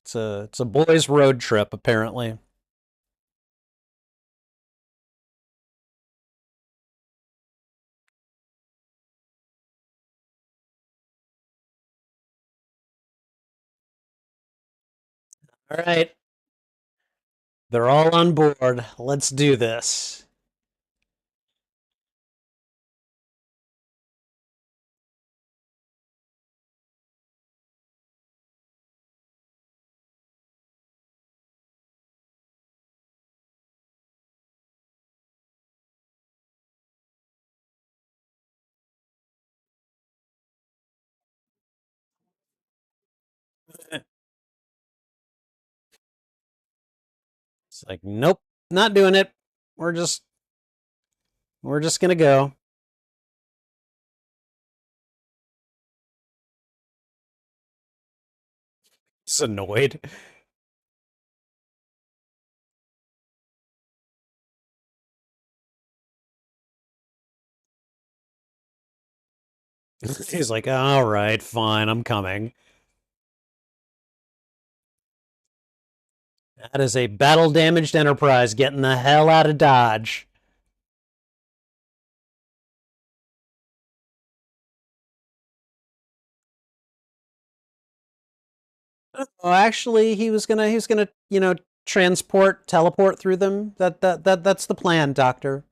It's a boys' road trip, apparently. All right. They're all on board. Let's do this. It's like, nope, not doing it. We're just we're just gonna go. He's annoyed. He's like, all right, fine, I'm coming. That is a battle damaged Enterprise getting the hell out of Dodge. Oh, actually, he was gonna, teleport through them. That's the plan, Doctor.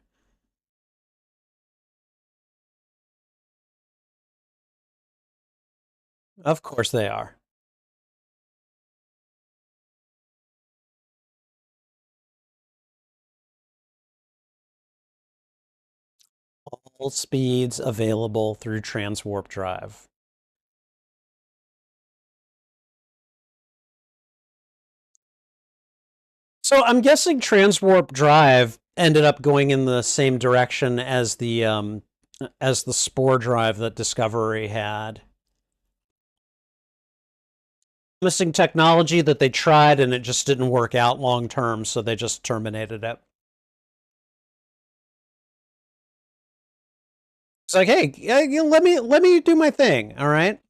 Of course they are. All speeds available through transwarp drive. So I'm guessing transwarp drive ended up going in the same direction as the spore drive that Discovery had. Missing technology that they tried and it just didn't work out long term, so they just terminated it. It's like, hey, let me do my thing, all right?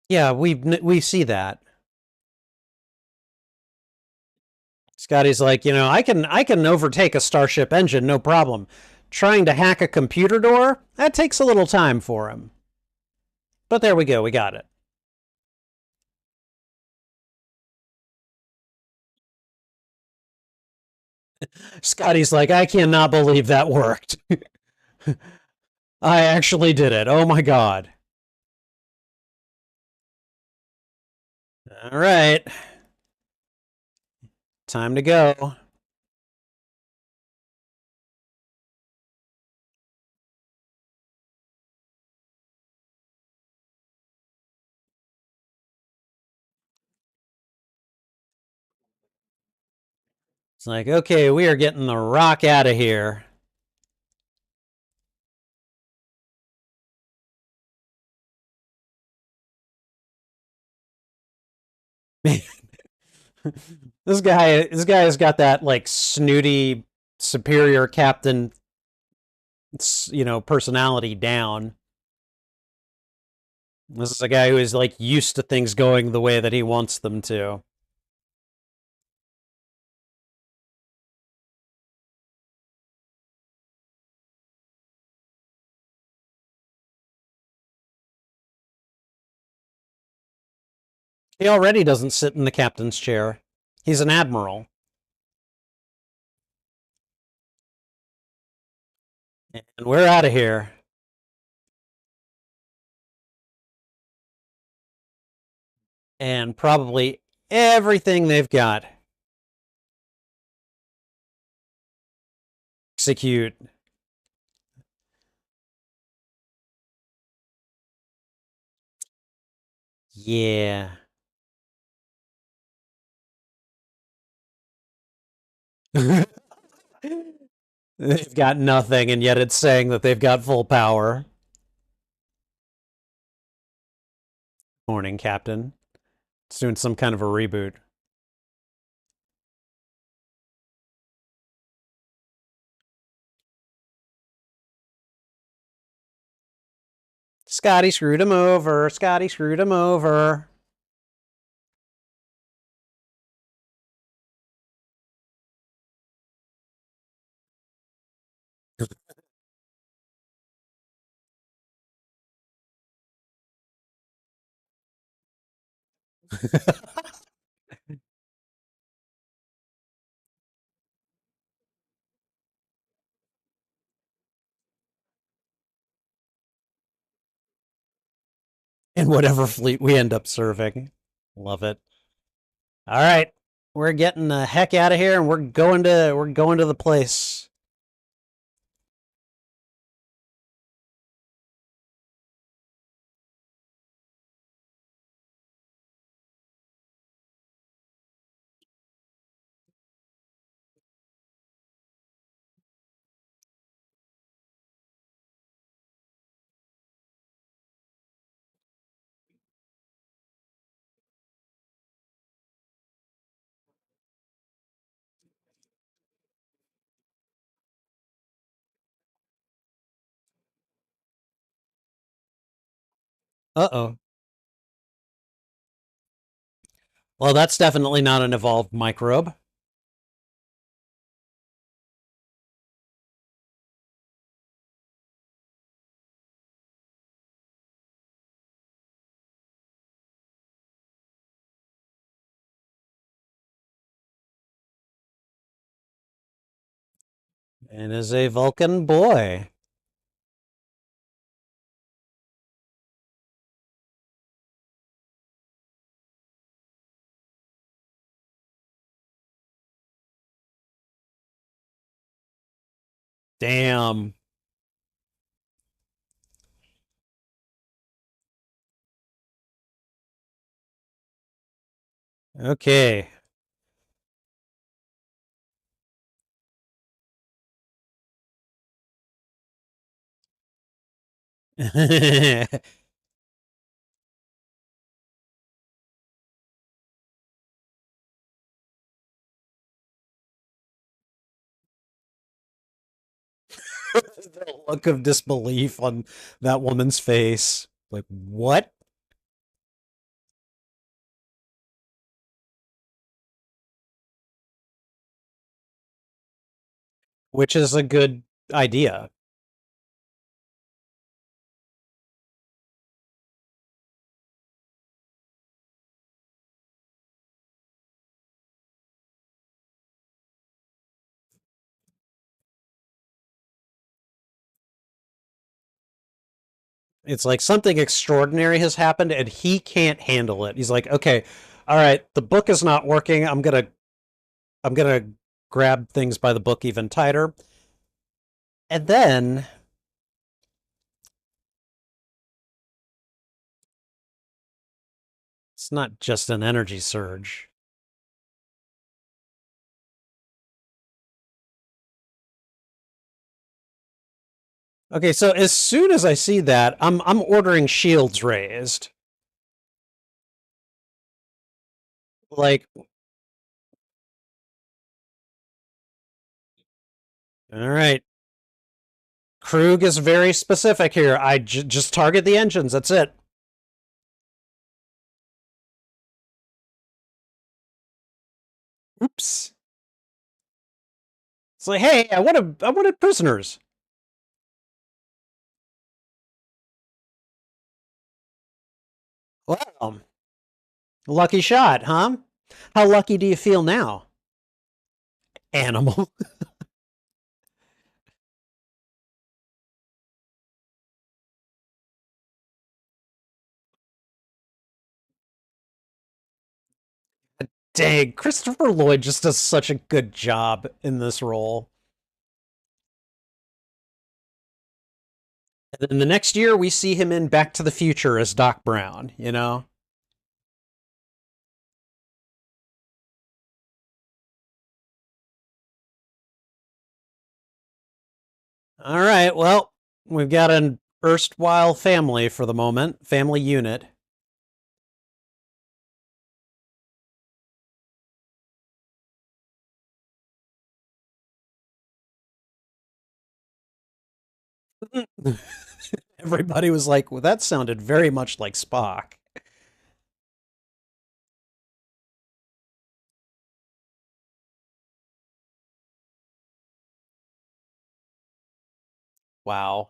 Yeah, we see that. Scotty's like, I can overtake a starship engine, no problem. Trying to hack a computer door, that takes a little time for him. But there we go, we got it. Scotty's like, I cannot believe that worked. I actually did it. Oh my god. All right. Time to go. It's like, okay, we are getting the rock out of here. This guy has got that like snooty superior captain, personality down. This is a guy who is like used to things going the way that he wants them to. He already doesn't sit in the captain's chair. He's an admiral. And we're out of here. And probably everything they've got. Execute. Yeah. They've got nothing, and yet it's saying that they've got full power. Morning, Captain. It's doing some kind of a reboot. Scotty screwed him over. Scotty screwed him over. In whatever fleet we end up serving. Love it. All right. We're getting the heck out of here and we're going to the place. Uh-oh. Well, that's definitely not an evolved microbe. And is a Vulcan boy. Damn. Okay. The look of disbelief on that woman's face. Like, what? Which is a good idea. It's like something extraordinary has happened and he can't handle it. He's like, okay, all right, the book is not working. I'm gonna grab things by the book even tighter. And then it's not just an energy surge. Okay, so as soon as I see that, I'm ordering shields raised. Like, all right, Krug is very specific here. Just target the engines. That's it. Oops. It's like, hey, I wanted prisoners. Well, lucky shot, huh? How lucky do you feel now? Animal. Dang, Christopher Lloyd just does such a good job in this role. And then the next year, we see him in Back to the Future as Doc Brown, you know? All right, well, we've got an erstwhile family for the moment, family unit. Everybody was like, well, that sounded very much like Spock. Wow.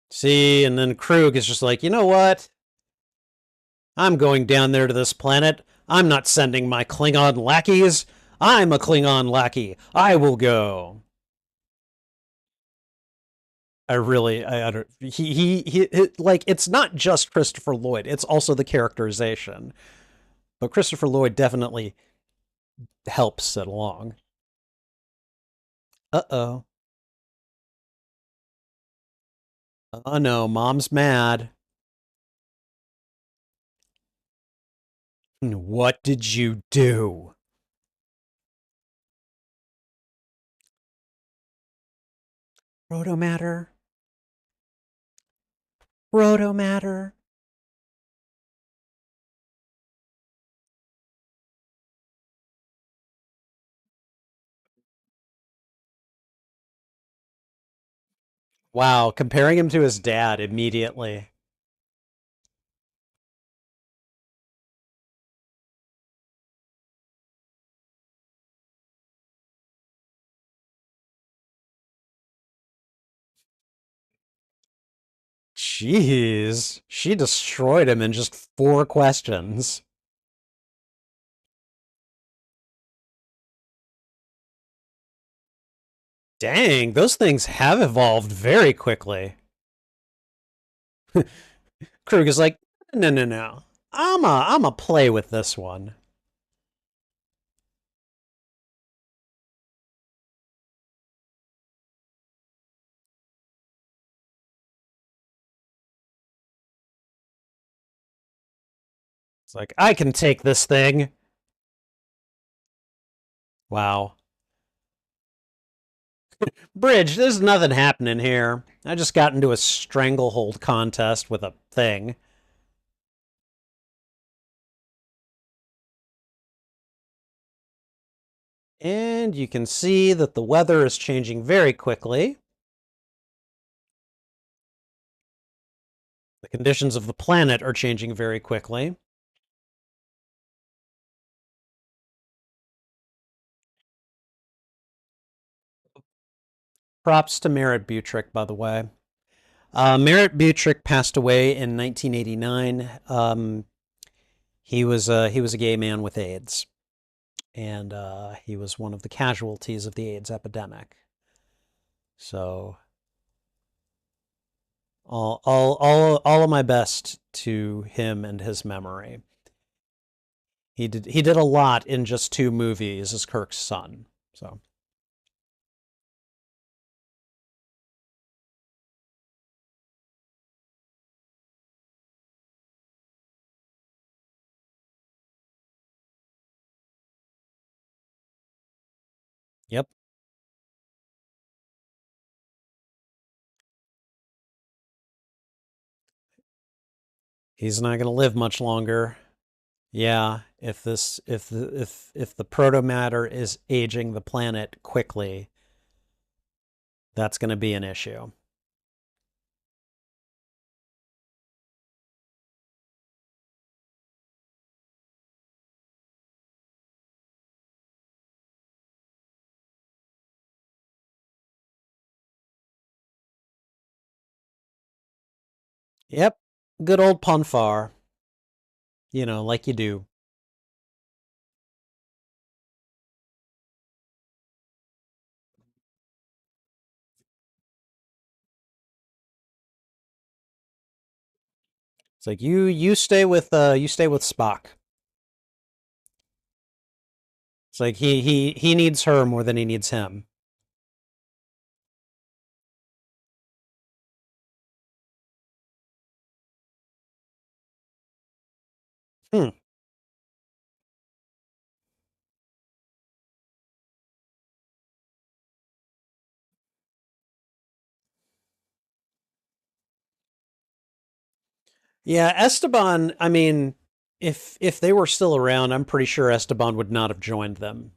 See, and then Krug is just like, you know what? I'm going down there to this planet. I'm not sending my Klingon lackeys. I'm a Klingon lackey. I will go. I don't. Like, it's not just Christopher Lloyd. It's also the characterization. But Christopher Lloyd definitely helps it along. Uh-oh. Oh no, mom's mad. What did you do? Protomatter? Protomatter? Wow, comparing him to his dad immediately. Jeez. She destroyed him in just 4 questions. Dang, those things have evolved very quickly. Krug is like, no, no, no. I'm a play with this one. It's like, I can take this thing. Wow. Bridge, there's nothing happening here. I just got into a stranglehold contest with a thing. And you can see that the weather is changing very quickly. The conditions of the planet are changing very quickly. Props to Merritt Butrick, by the way. Merritt Butrick passed away in 1989. He was a gay man with AIDS, and he was one of the casualties of the AIDS epidemic. So all of my best to him and his memory. He did a lot in just 2 movies as Kirk's son. So yep, he's not gonna live much longer. Yeah, if the proto matter is aging the planet quickly, that's going to be an issue. Yep, good old Ponfar. Like you do. It's like you stay with Spock. It's like he needs her more than he needs him. Hmm. Yeah, Esteban, I mean, if they were still around, I'm pretty sure Esteban would not have joined them.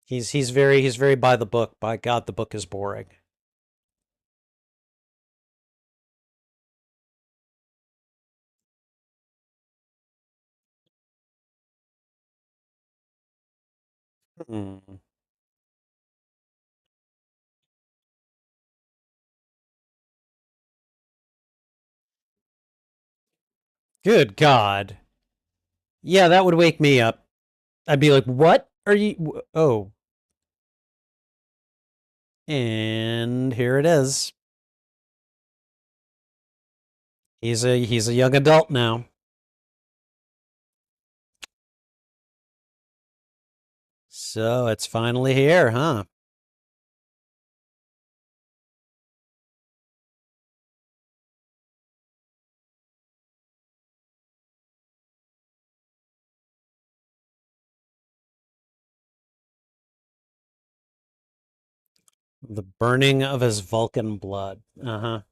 He's very by the book. By God, the book is boring. Hmm. Good God. Yeah, that would wake me up. I'd be like, "What are you? Oh, and here it is. He's a young adult now. So it's finally here, huh? The burning of his Vulcan blood. Uh-huh.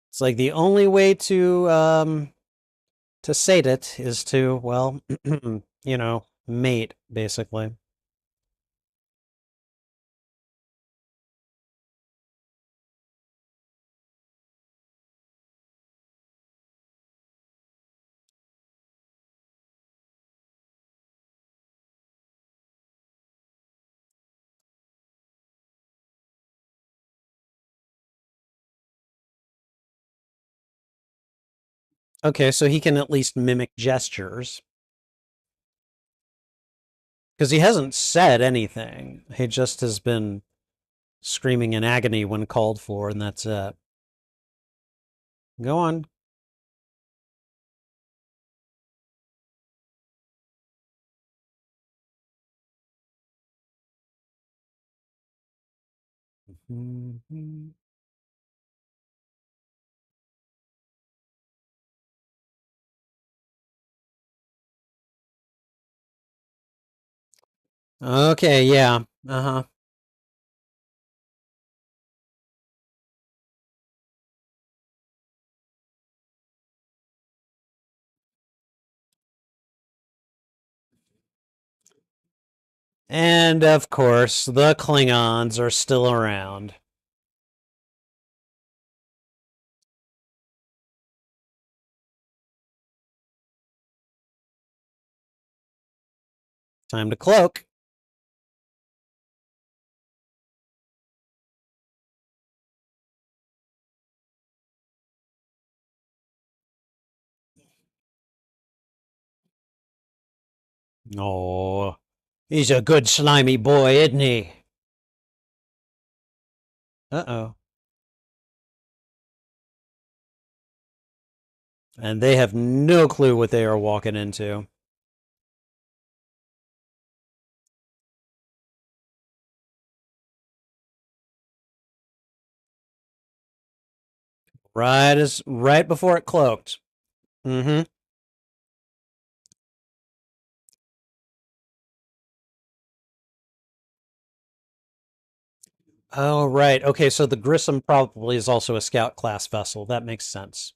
It's like the only way to sate it is to, well, mate, basically. Okay, so he can at least mimic gestures. Because he hasn't said anything. He just has been screaming in agony when called for, and that's it. Go on. Okay, yeah. Uh-huh. And of course, the Klingons are still around. Time to cloak. Oh, he's a good slimy boy, isn't he? Uh-oh. And they have no clue what they are walking into. Right before it cloaked. Mm-hmm. Oh, right. Okay, so the Grissom probably is also a scout class vessel. That makes sense.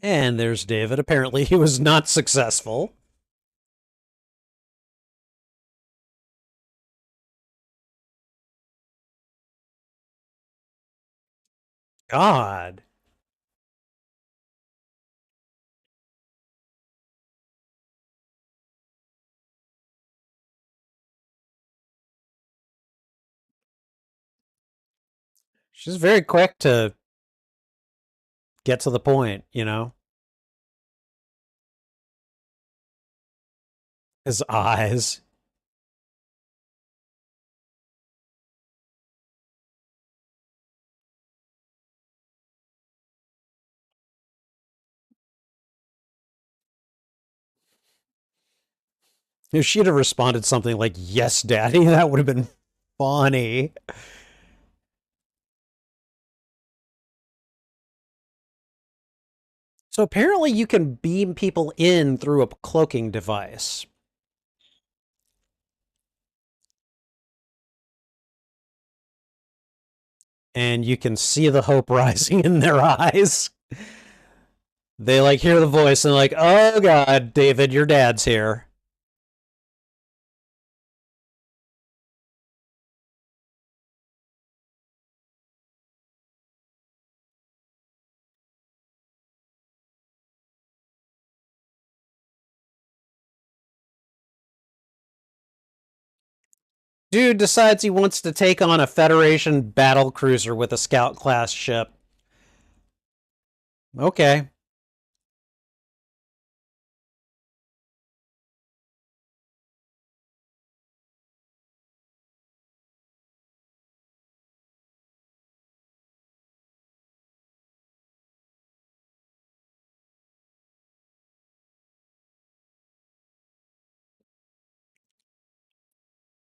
And there's David. Apparently, he was not successful. God. She's very quick to get to the point, you know? His eyes. If she'd have responded something like, "Yes, Daddy," that would have been funny. So apparently you can beam people in through a cloaking device. And you can see the hope rising in their eyes. They like hear the voice and like, oh God, David, your dad's here. Dude decides he wants to take on a Federation battle cruiser with a scout class ship. Okay.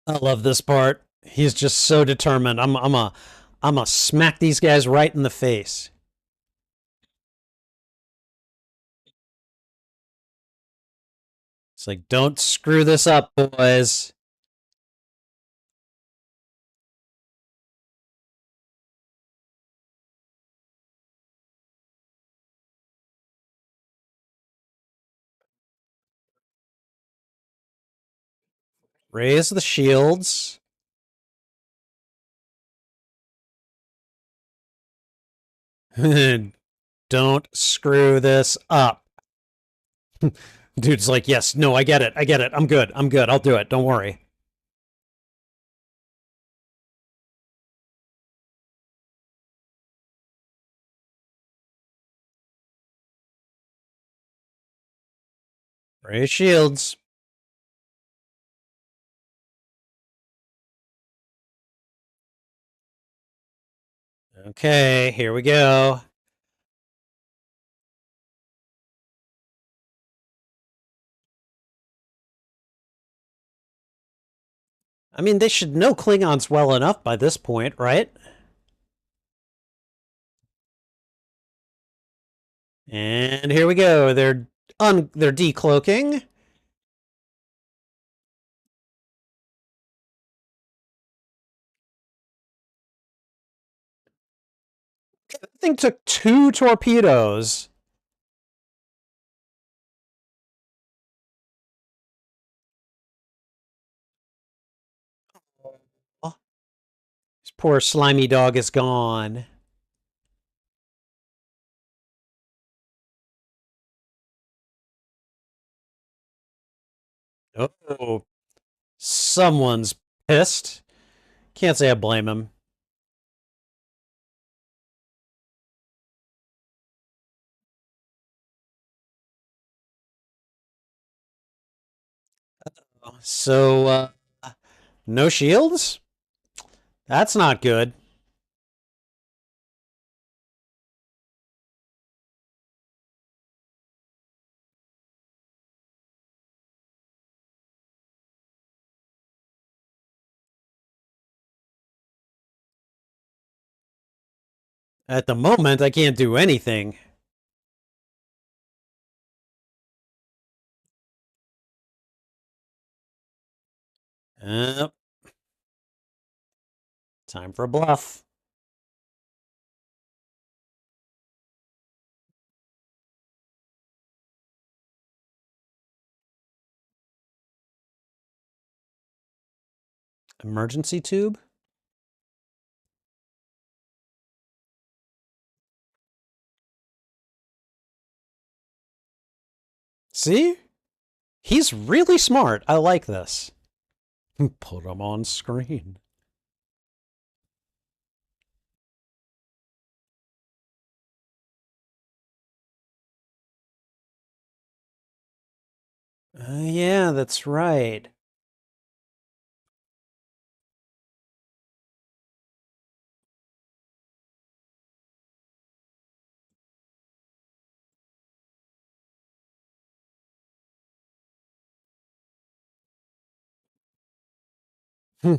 I love this part. He's just so determined. I'm a smack these guys right in the face. It's like, don't screw this up, boys. Raise the shields. Don't screw this up. Dude's like, yes, no, I get it. I get it. I'm good. I'm good. I'll do it. Don't worry. Raise shields. Okay, here we go. I mean, they should know Klingons well enough by this point, right? And here we go. They're decloaking. That thing took 2 torpedoes. This poor slimy dog is gone. Oh, someone's pissed. Can't say I blame him. So, no shields? That's not good. At the moment, I can't do anything. Time for a bluff. Emergency tube? See? He's really smart. I like this. Put him on screen. Yeah, that's right. Hmm.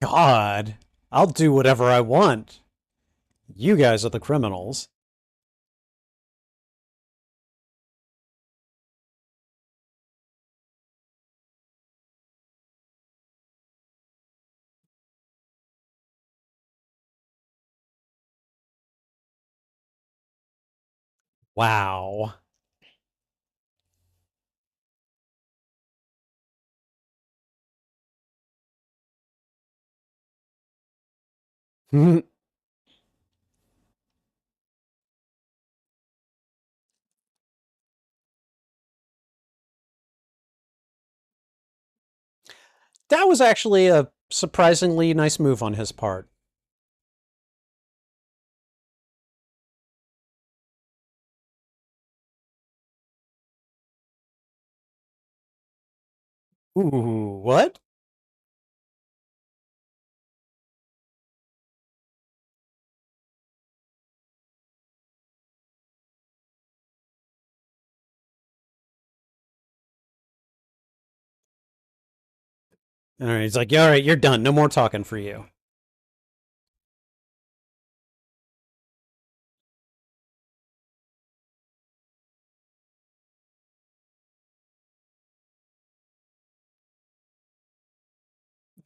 God, I'll do whatever I want. You guys are the criminals. Wow. That was actually a surprisingly nice move on his part. Ooh, what? All right, he's like, all right, you're done. No more talking for you.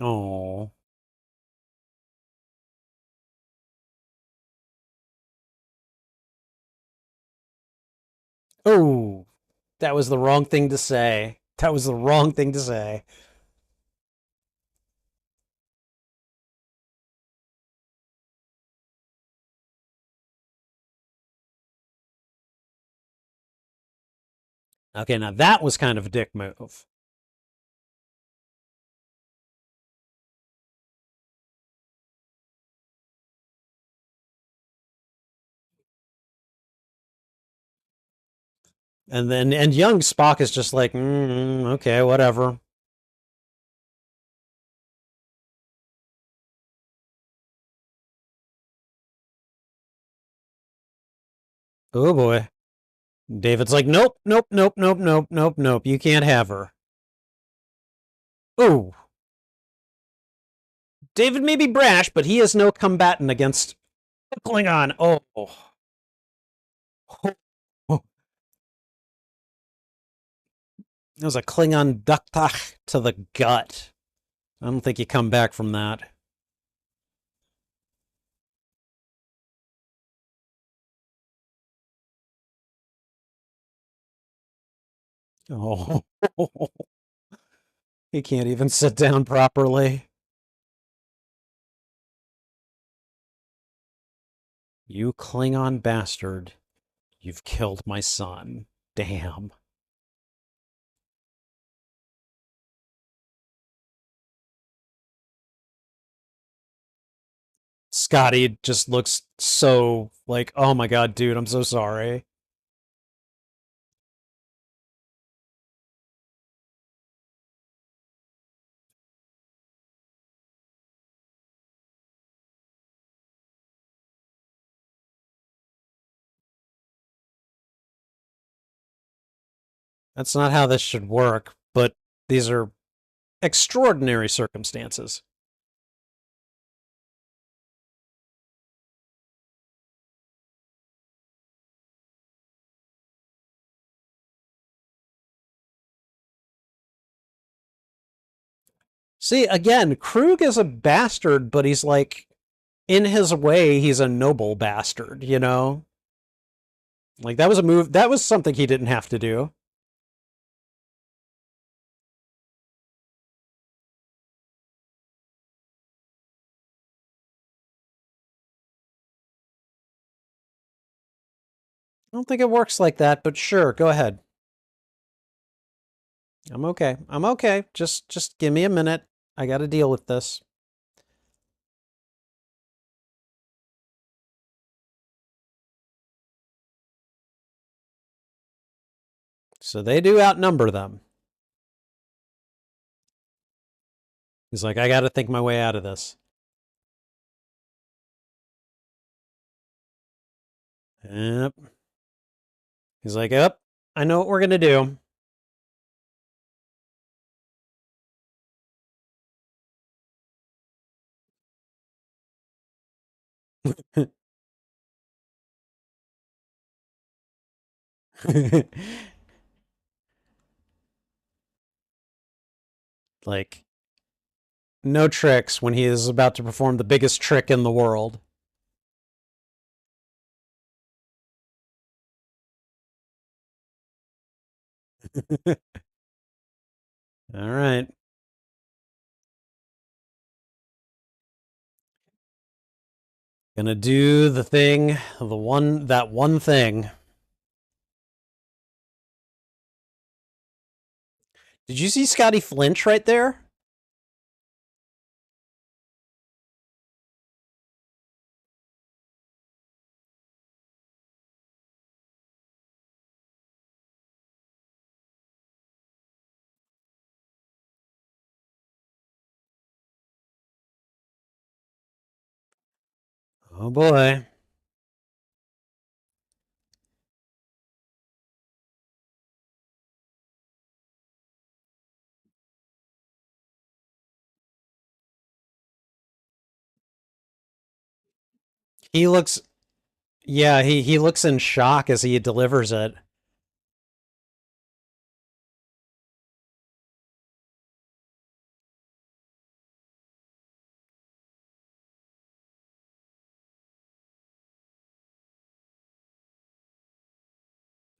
Oh. Oh, that was the wrong thing to say. That was the wrong thing to say. Okay, now that was kind of a dick move. And young Spock is just like, okay, whatever. Oh boy. David's like, nope, nope, nope, nope, nope, nope, nope. You can't have her. Oh. David may be brash, but he is no combatant against Klingon. Oh. Oh. It was a Klingon duktach to the gut. I don't think you come back from that. Oh. He can't even sit down properly. You Klingon bastard. You've killed my son. Damn. Scotty just looks so like, oh my god, dude, I'm so sorry. That's not how this should work, but these are extraordinary circumstances. See, again, Krug is a bastard, but he's like, in his way, he's a noble bastard, you know? Like, that was a move, that was something he didn't have to do. I don't think it works like that, but sure, go ahead. I'm okay. I'm okay. Just give me a minute. I got to deal with this. So they do outnumber them. He's like, I got to think my way out of this. Yep. He's like, yep, I know what we're going to do. Like, no tricks when he is about to perform the biggest trick in the world. All right. Gonna do the thing, that one thing. Did you see Scotty flinch right there? Oh boy. He looks, yeah, he looks in shock as he delivers it.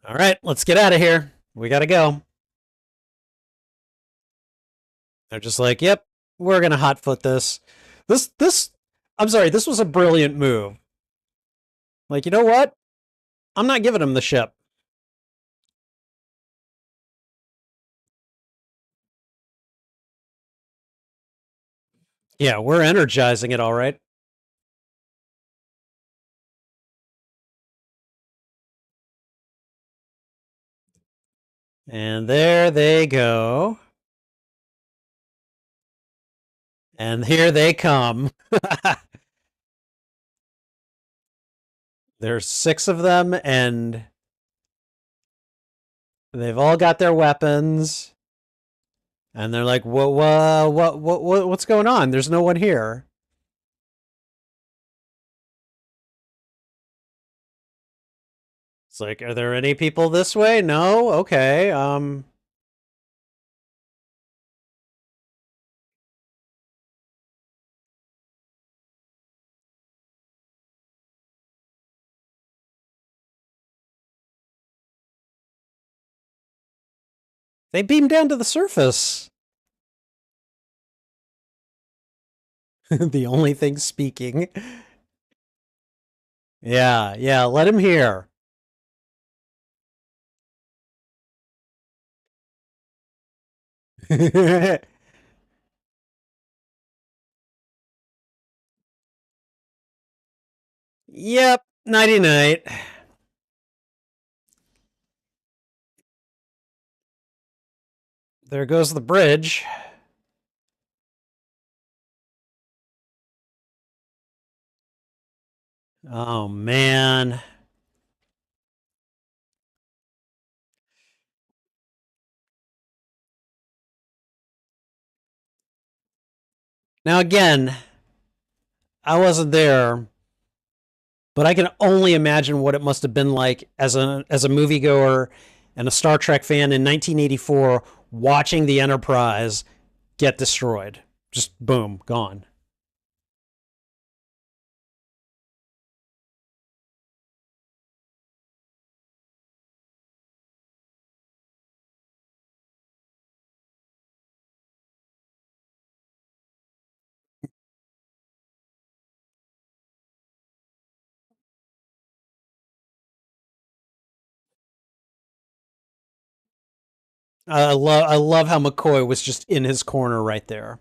All right, let's get out of here. We gotta go. They're just like, yep, we're gonna hotfoot this. This, I'm sorry, this was a brilliant move. Like, you know what? I'm not giving him the ship. Yeah, we're energizing it all right. And there they go. And here they come. There's 6 of them, and they've all got their weapons. And they're like, what's going on? There's no one here. It's like, are there any people this way? No? Okay. They beam down to the surface. The only thing speaking. Yeah, yeah, let him hear. Yep, nighty night. There goes the bridge. Oh, man. Now, again, I wasn't there, but I can only imagine what it must have been like as a moviegoer and a Star Trek fan in 1984 watching the Enterprise get destroyed. Just boom, gone. I love how McCoy was just in his corner right there.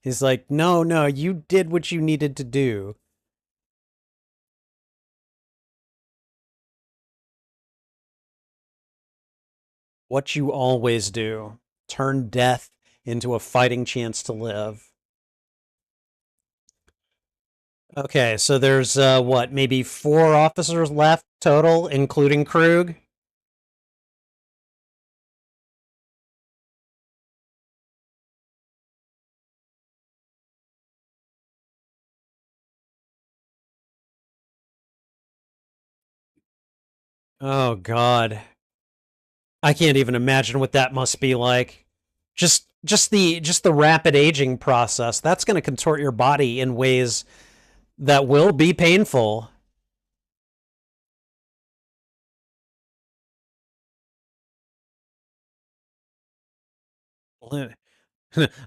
He's like, no, no, you did what you needed to do. What you always do. Turn death into a fighting chance to live. Okay, so there's what, maybe 4 officers left total, including Krug. Oh God. I can't even imagine what that must be like. Just the rapid aging process. That's going to contort your body in ways that will be painful.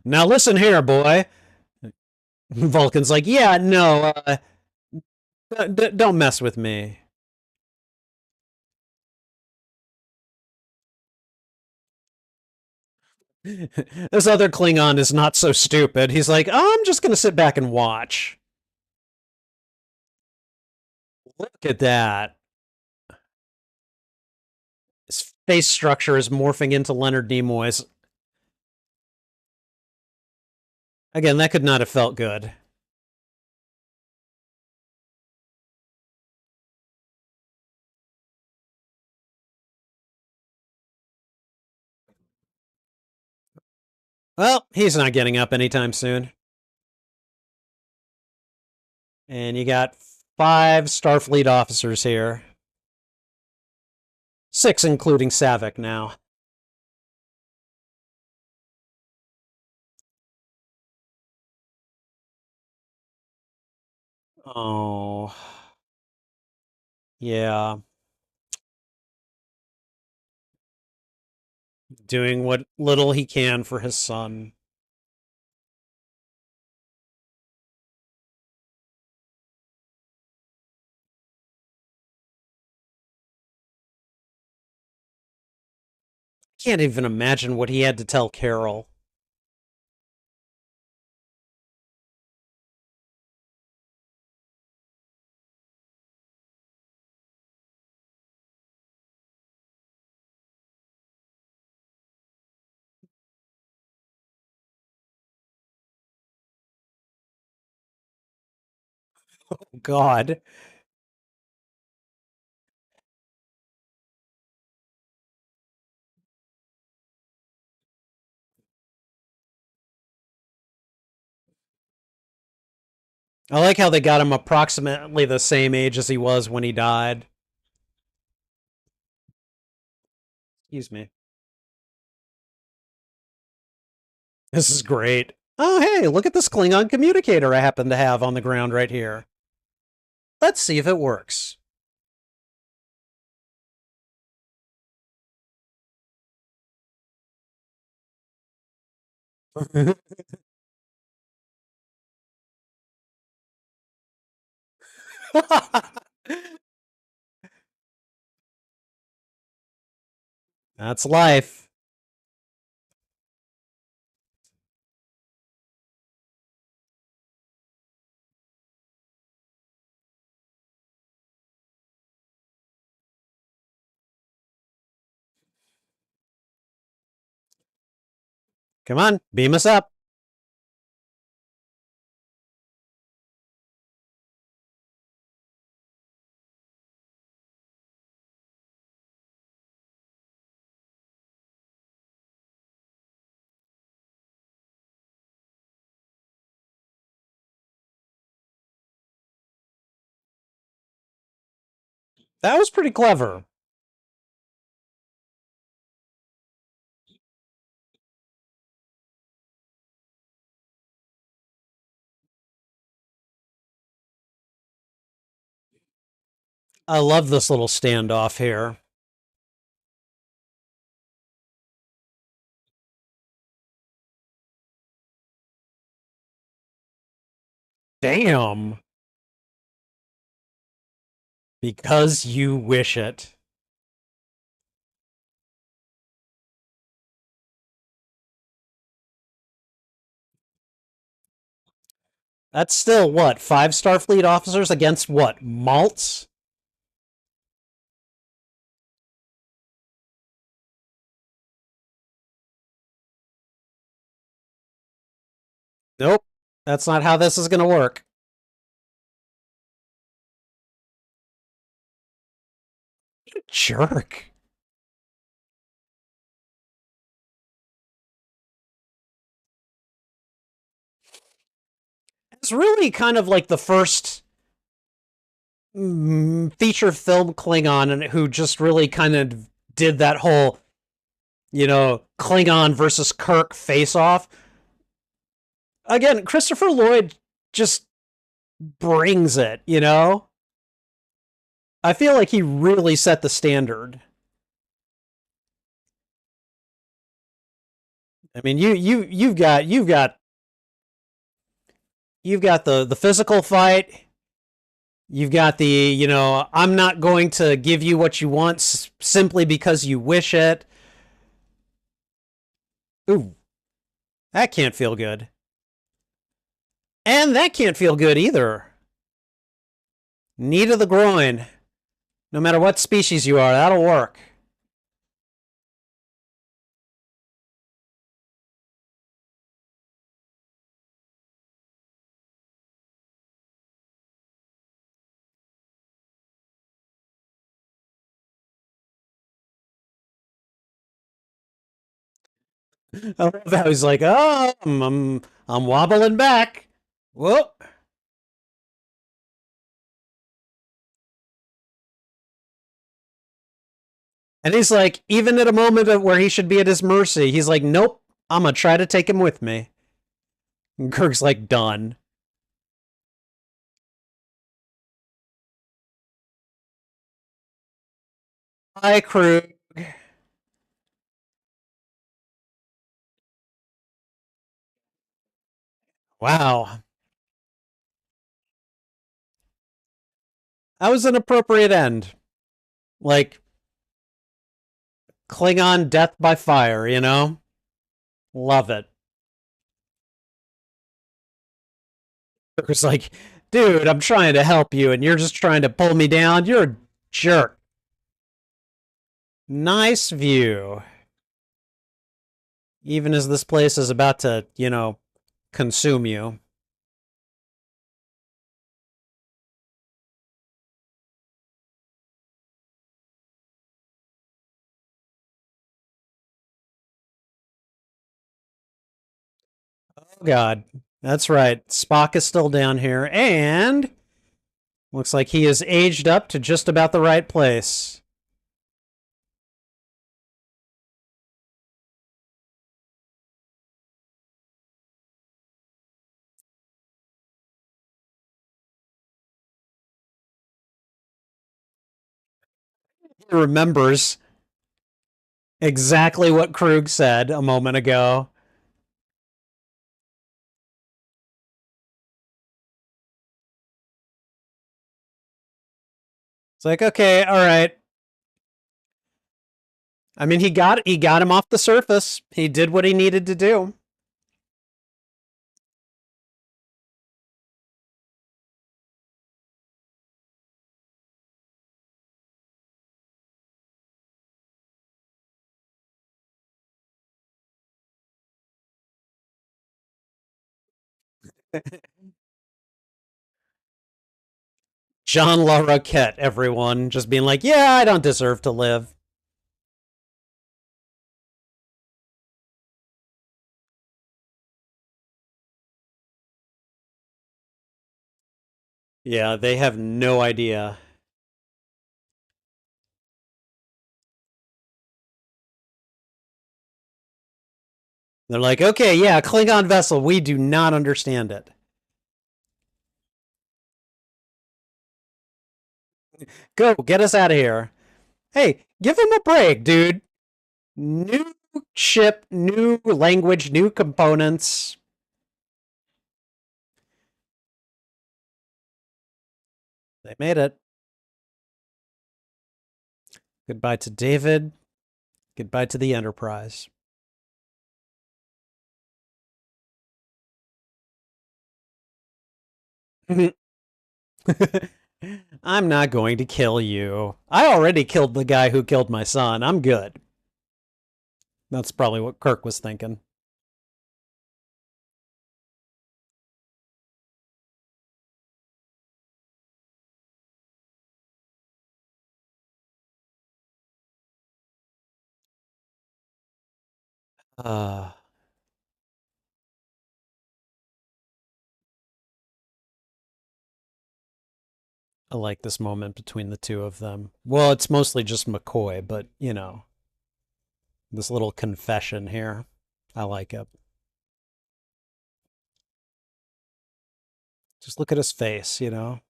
Now listen here, boy. Vulcan's like, yeah, no, don't mess with me. This other Klingon is not so stupid. He's like, oh, I'm just going to sit back and watch. Look at that. His face structure is morphing into Leonard Nimoy's. Again, that could not have felt good. Well, he's not getting up anytime soon. And you got 5 Starfleet officers here. 6, including Savick now. Oh. Yeah. Doing what little he can for his son. Can't even imagine what he had to tell Carol. God. I like how they got him approximately the same age as he was when he died. Excuse me. This is great. Oh, hey, look at this Klingon communicator I happen to have on the ground right here. Let's see if it works. That's life. Come on, beam us up. That was pretty clever. I love this little standoff here. Damn. Because you wish it. That's still what? 5 Starfleet officers against what? Malts? Nope. That's not how this is going to work. Jerk. It's really kind of like the first feature film Klingon who just really kind of did that whole, Klingon versus Kirk face off. Again, Christopher Lloyd just brings it. I feel like he really set the standard. I mean, you've got the physical fight. You've got I'm not going to give you what you want simply because you wish it. Ooh, that can't feel good. And that can't feel good either. Knee to the groin. No matter what species you are, that'll work. I love how he's like, oh, I'm wobbling back. Whoop. And he's like, even at a moment where he should be at his mercy, he's like, nope, I'm going to try to take him with me. And Kirk's like, done. Hi, crew. Wow. That was an appropriate end. Like, Klingon death by fire. Love it. Kirk's like, dude, I'm trying to help you, and you're just trying to pull me down. You're a jerk. Nice view. Even as this place is about to, consume you. Oh, God. That's right. Spock is still down here, and looks like he is aged up to just about the right place. He remembers exactly what Krug said a moment ago. It's like, okay, all right. I mean, he got him off the surface. He did what he needed to do. John LaRoquette, everyone, just being like, yeah, I don't deserve to live. Yeah, they have no idea. They're like, okay, yeah, Klingon vessel, we do not understand it. Go, get us out of here. Hey, give him a break, dude. New ship, new language, new components. They made it. Goodbye to David. Goodbye to the Enterprise. I'm not going to kill you. I already killed the guy who killed my son. I'm good. That's probably what Kirk was thinking. Uh, I like this moment between the two of them. Well, it's mostly just McCoy, but you know, this little confession here. I like it. Just look at his face, you know.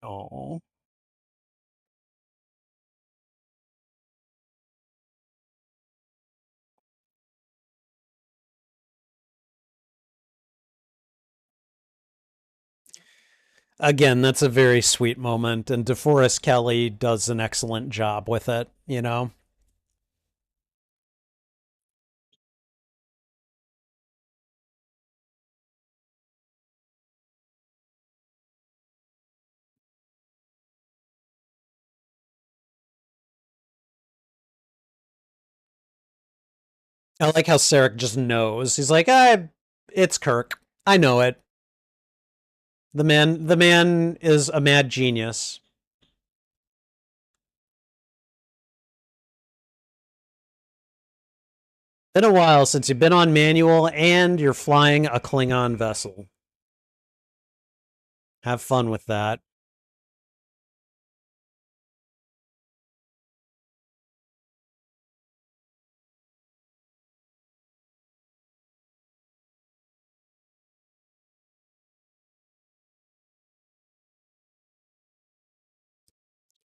Oh. Again, that's a very sweet moment, and DeForest Kelly does an excellent job with it, you know. I like how Sarek just knows. He's like, it's Kirk. I know it. The man is a mad genius. Been a while since you've been on manual and you're flying a Klingon vessel. Have fun with that.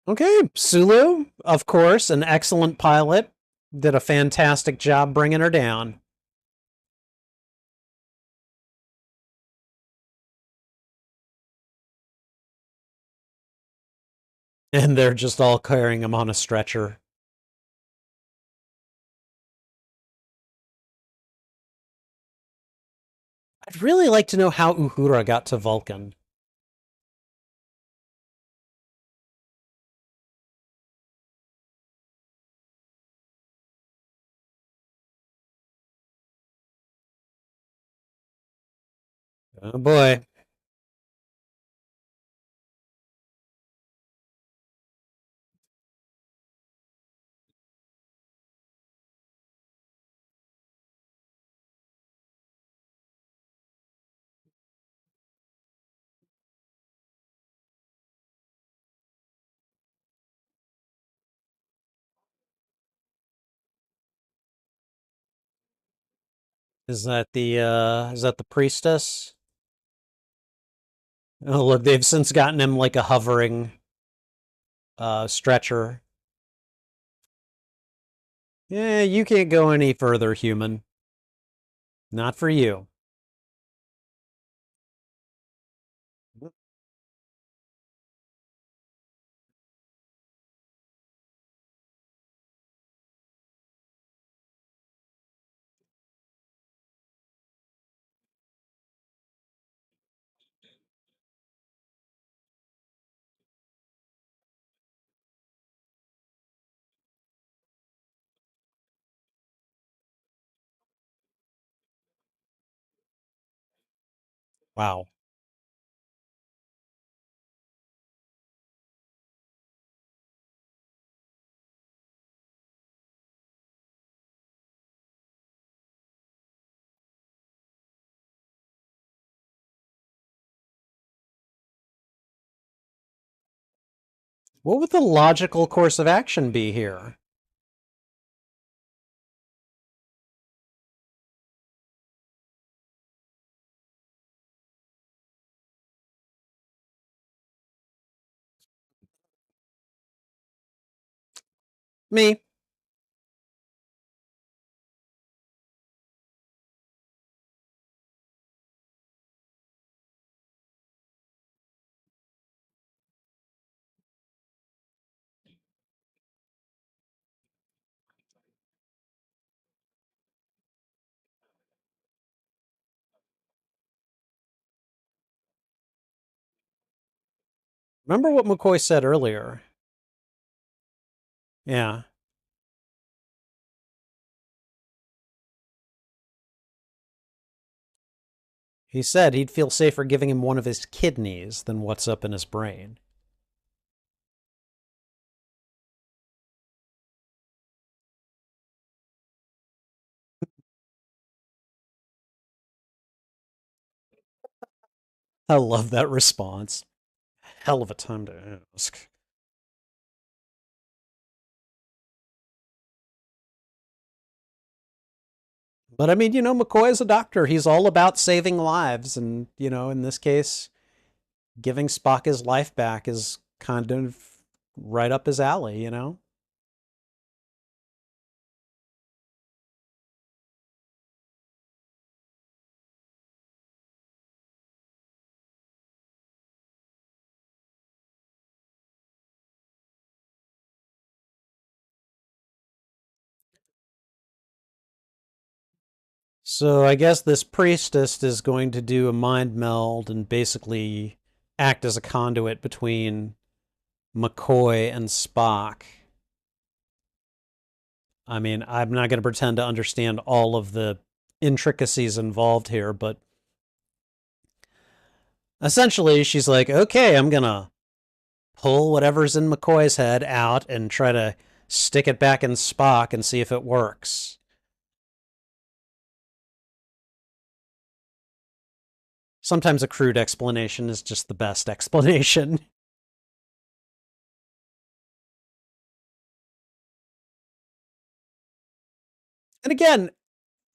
Okay, Sulu, of course, an excellent pilot. Did a fantastic job bringing her down. And they're just all carrying him on a stretcher. I'd really like to know how Uhura got to Vulcan. Oh boy. Is that the priestess? Oh look, they've since gotten him like a hovering stretcher. Yeah, you can't go any further, human. Not for you. Wow. What would the logical course of action be here? Me. Remember what McCoy said earlier. Yeah. He said he'd feel safer giving him one of his kidneys than what's up in his brain. I love that response. Hell of a time to ask. But I mean, McCoy is a doctor. He's all about saving lives. And, in this case, giving Spock his life back is kind of right up his alley. So I guess this priestess is going to do a mind meld and basically act as a conduit between McCoy and Spock. I mean, I'm not going to pretend to understand all of the intricacies involved here, but essentially she's like, okay, I'm going to pull whatever's in McCoy's head out and try to stick it back in Spock and see if it works. Sometimes a crude explanation is just the best explanation. And again,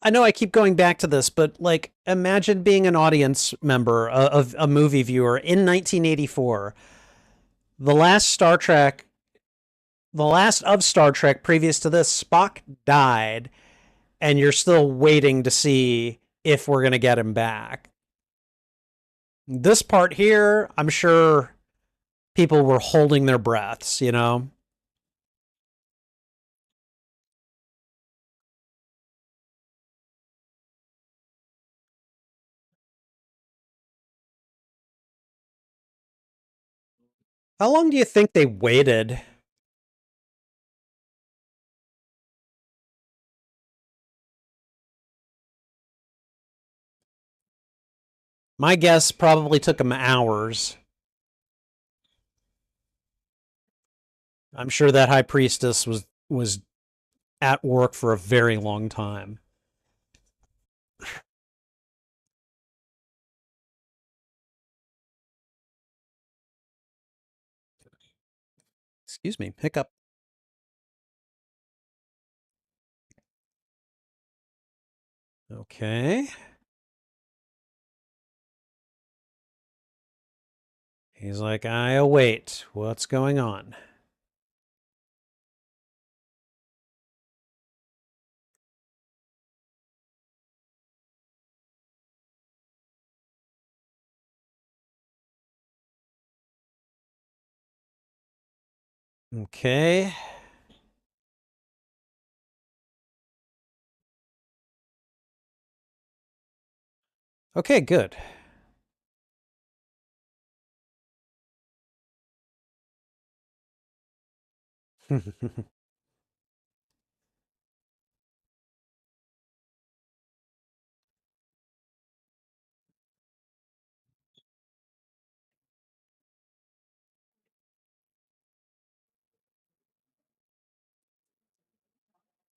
I know I keep going back to this, but like, imagine being an audience member of a movie viewer in 1984. The last Star Trek, the last of Star Trek previous to this, Spock died, and you're still waiting to see if we're going to get him back. This part here, I'm sure people were holding their breaths. How long do you think they waited? My guess probably took them hours. I'm sure that high priestess was at work for a very long time. Excuse me, hiccup. Okay. He's like, I await. What's going on? Okay. Okay, good.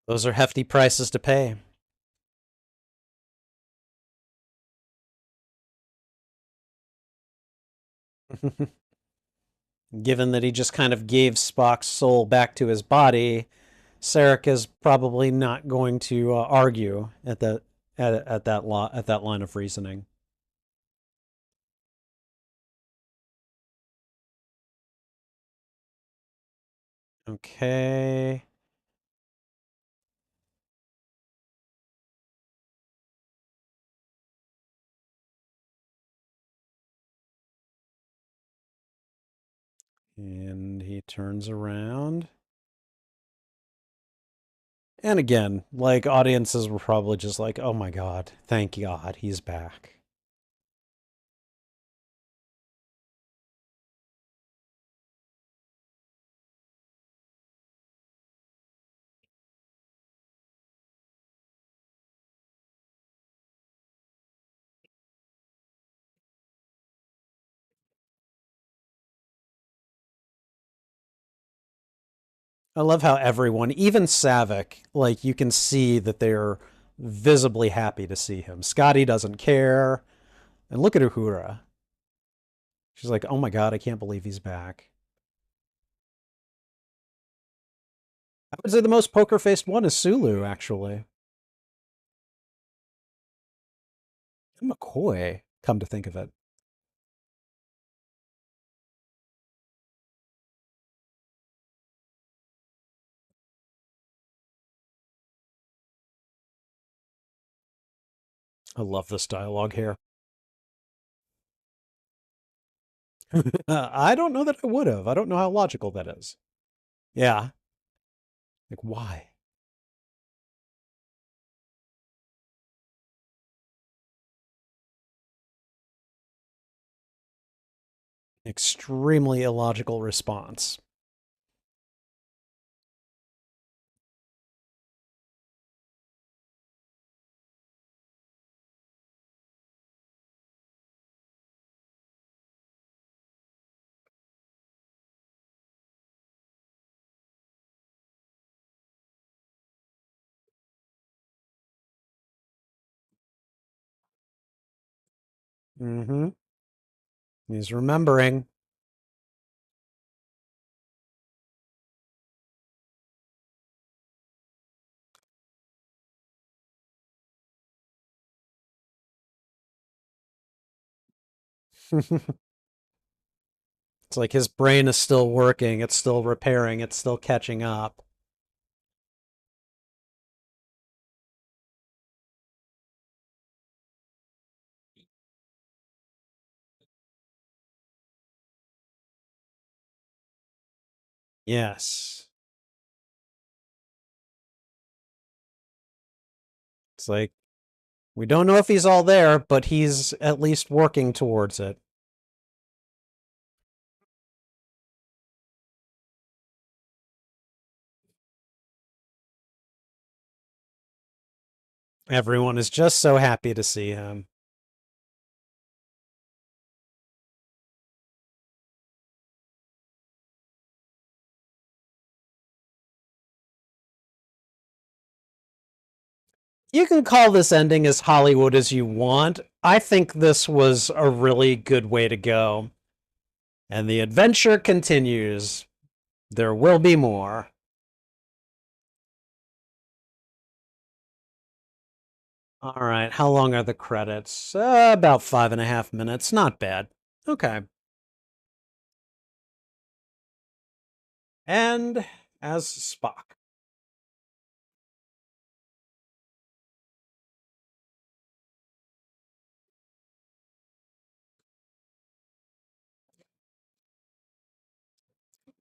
Those are hefty prices to pay. Given that he just kind of gave Spock's soul back to his body, Sarek is probably not going to argue at that line of reasoning. Okay. And he turns around. And again, like, audiences were probably just like, oh my God, thank God he's back. I love how everyone, even Savick, like you can see that they're visibly happy to see him. Scotty doesn't care. And look at Uhura. She's like, oh my god, I can't believe he's back. I would say the most poker faced one is Sulu, actually. And McCoy, come to think of it. I love this dialogue here. I don't know that I would have. I don't know how logical that is. Yeah. Like, why? Extremely illogical response. Mm-hmm. He's remembering. It's like his brain is still working, it's still repairing, it's still catching up. Yes. It's like, we don't know if he's all there, but he's at least working towards it. Everyone is just so happy to see him. You can call this ending as Hollywood as you want. I think this was a really good way to go. And the adventure continues. There will be more. All right, how long are the credits? About 5.5 minutes. Not bad. Okay. And as Spock.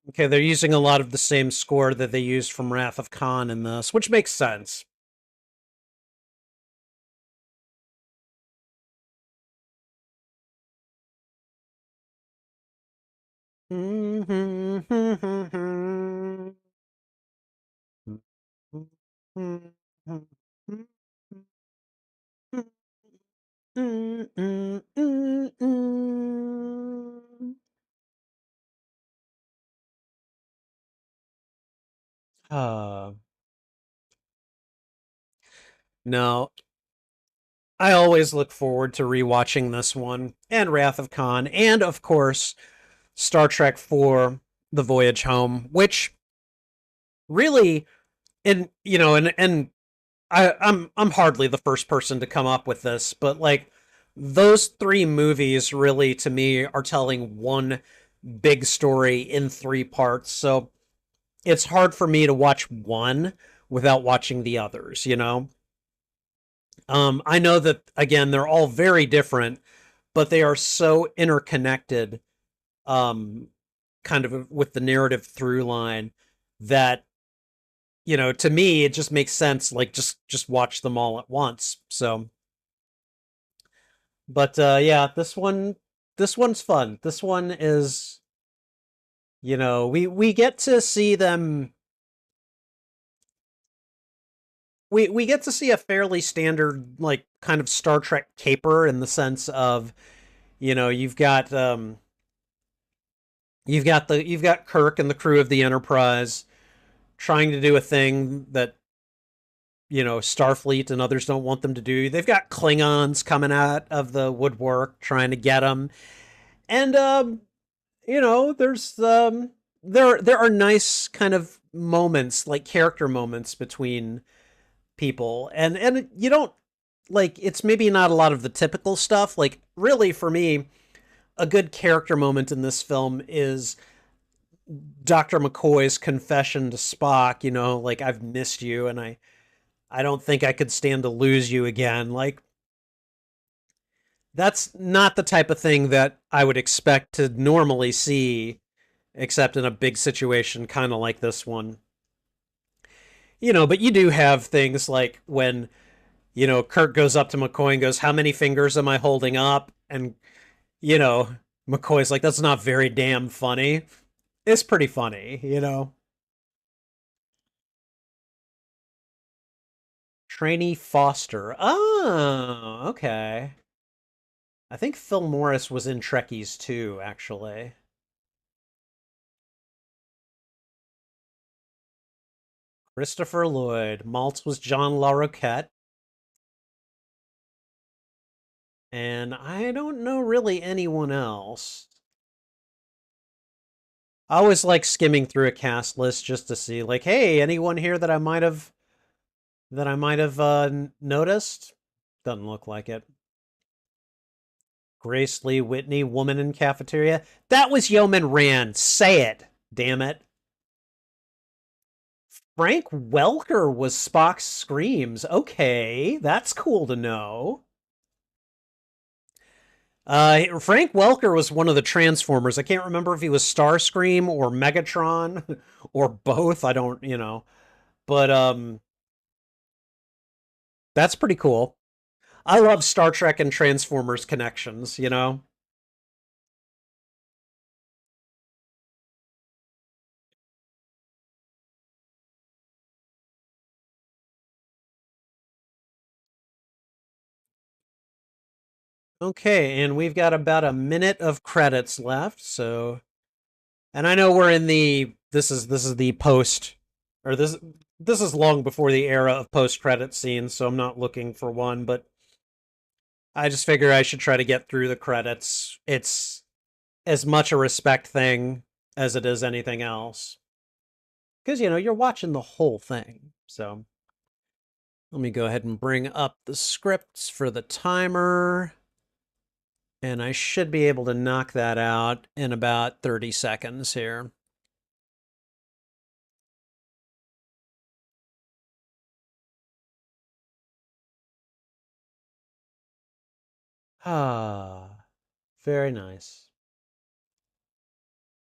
Okay, they're using a lot of the same score that they used from Wrath of Khan in this, which makes sense. Uh, no, I always look forward to rewatching this one and Wrath of Khan, and of course Star Trek IV: The Voyage Home, which really, and I'm hardly the first person to come up with this, but like those three movies really to me are telling one big story in three parts. So it's hard for me to watch one without watching the others, you know? I know that again they're all very different, but they are so interconnected um kind of with the narrative through line that to me it just makes sense like just watch them all at once. So but yeah, this one's fun. This one is we get to see them we get to see a fairly standard like kind of Star Trek caper in the sense of you've got Kirk and the crew of the Enterprise. trying to do a thing that, Starfleet and others don't want them to do. They've got Klingons coming out of the woodwork trying to get them. And there's there are nice kind of moments, like character moments between people. And you don't like it's maybe not a lot of the typical stuff. Like really for me, a good character moment in this film is Dr. McCoy's confession to Spock, like I've missed you and I don't think I could stand to lose you again. Like that's not the type of thing that I would expect to normally see except in a big situation kind of like this one. But you do have things like when, Kirk goes up to McCoy and goes, "How many fingers am I holding up?" And, you know, McCoy's like, "That's not very damn funny." It's pretty funny. Trainee Foster. Oh, okay. I think Phil Morris was in Trekkies too, actually. Christopher Lloyd. Maltz was John LaRoquette. And I don't know really anyone else. I always like skimming through a cast list just to see, like, hey, anyone here that I might have noticed? Doesn't look like it. Grace Lee Whitney, woman in cafeteria. That was Yeoman Rand. Say it, damn it. Frank Welker was Spock's Screams. Okay, that's cool to know. Frank Welker was one of the Transformers. I can't remember if he was Starscream or Megatron or both. I don't. But that's pretty cool. I love Star Trek and Transformers connections. Okay, and we've got about a minute of credits left, so and I know we're in the this is the post or this is long before the era of post credit scenes, so I'm not looking for one, but I just figure I should try to get through the credits. It's as much a respect thing as it is anything else. Because you're watching the whole thing. So let me go ahead and bring up the scripts for the timer. And I should be able to knock that out in about 30 seconds here. Ah, very nice.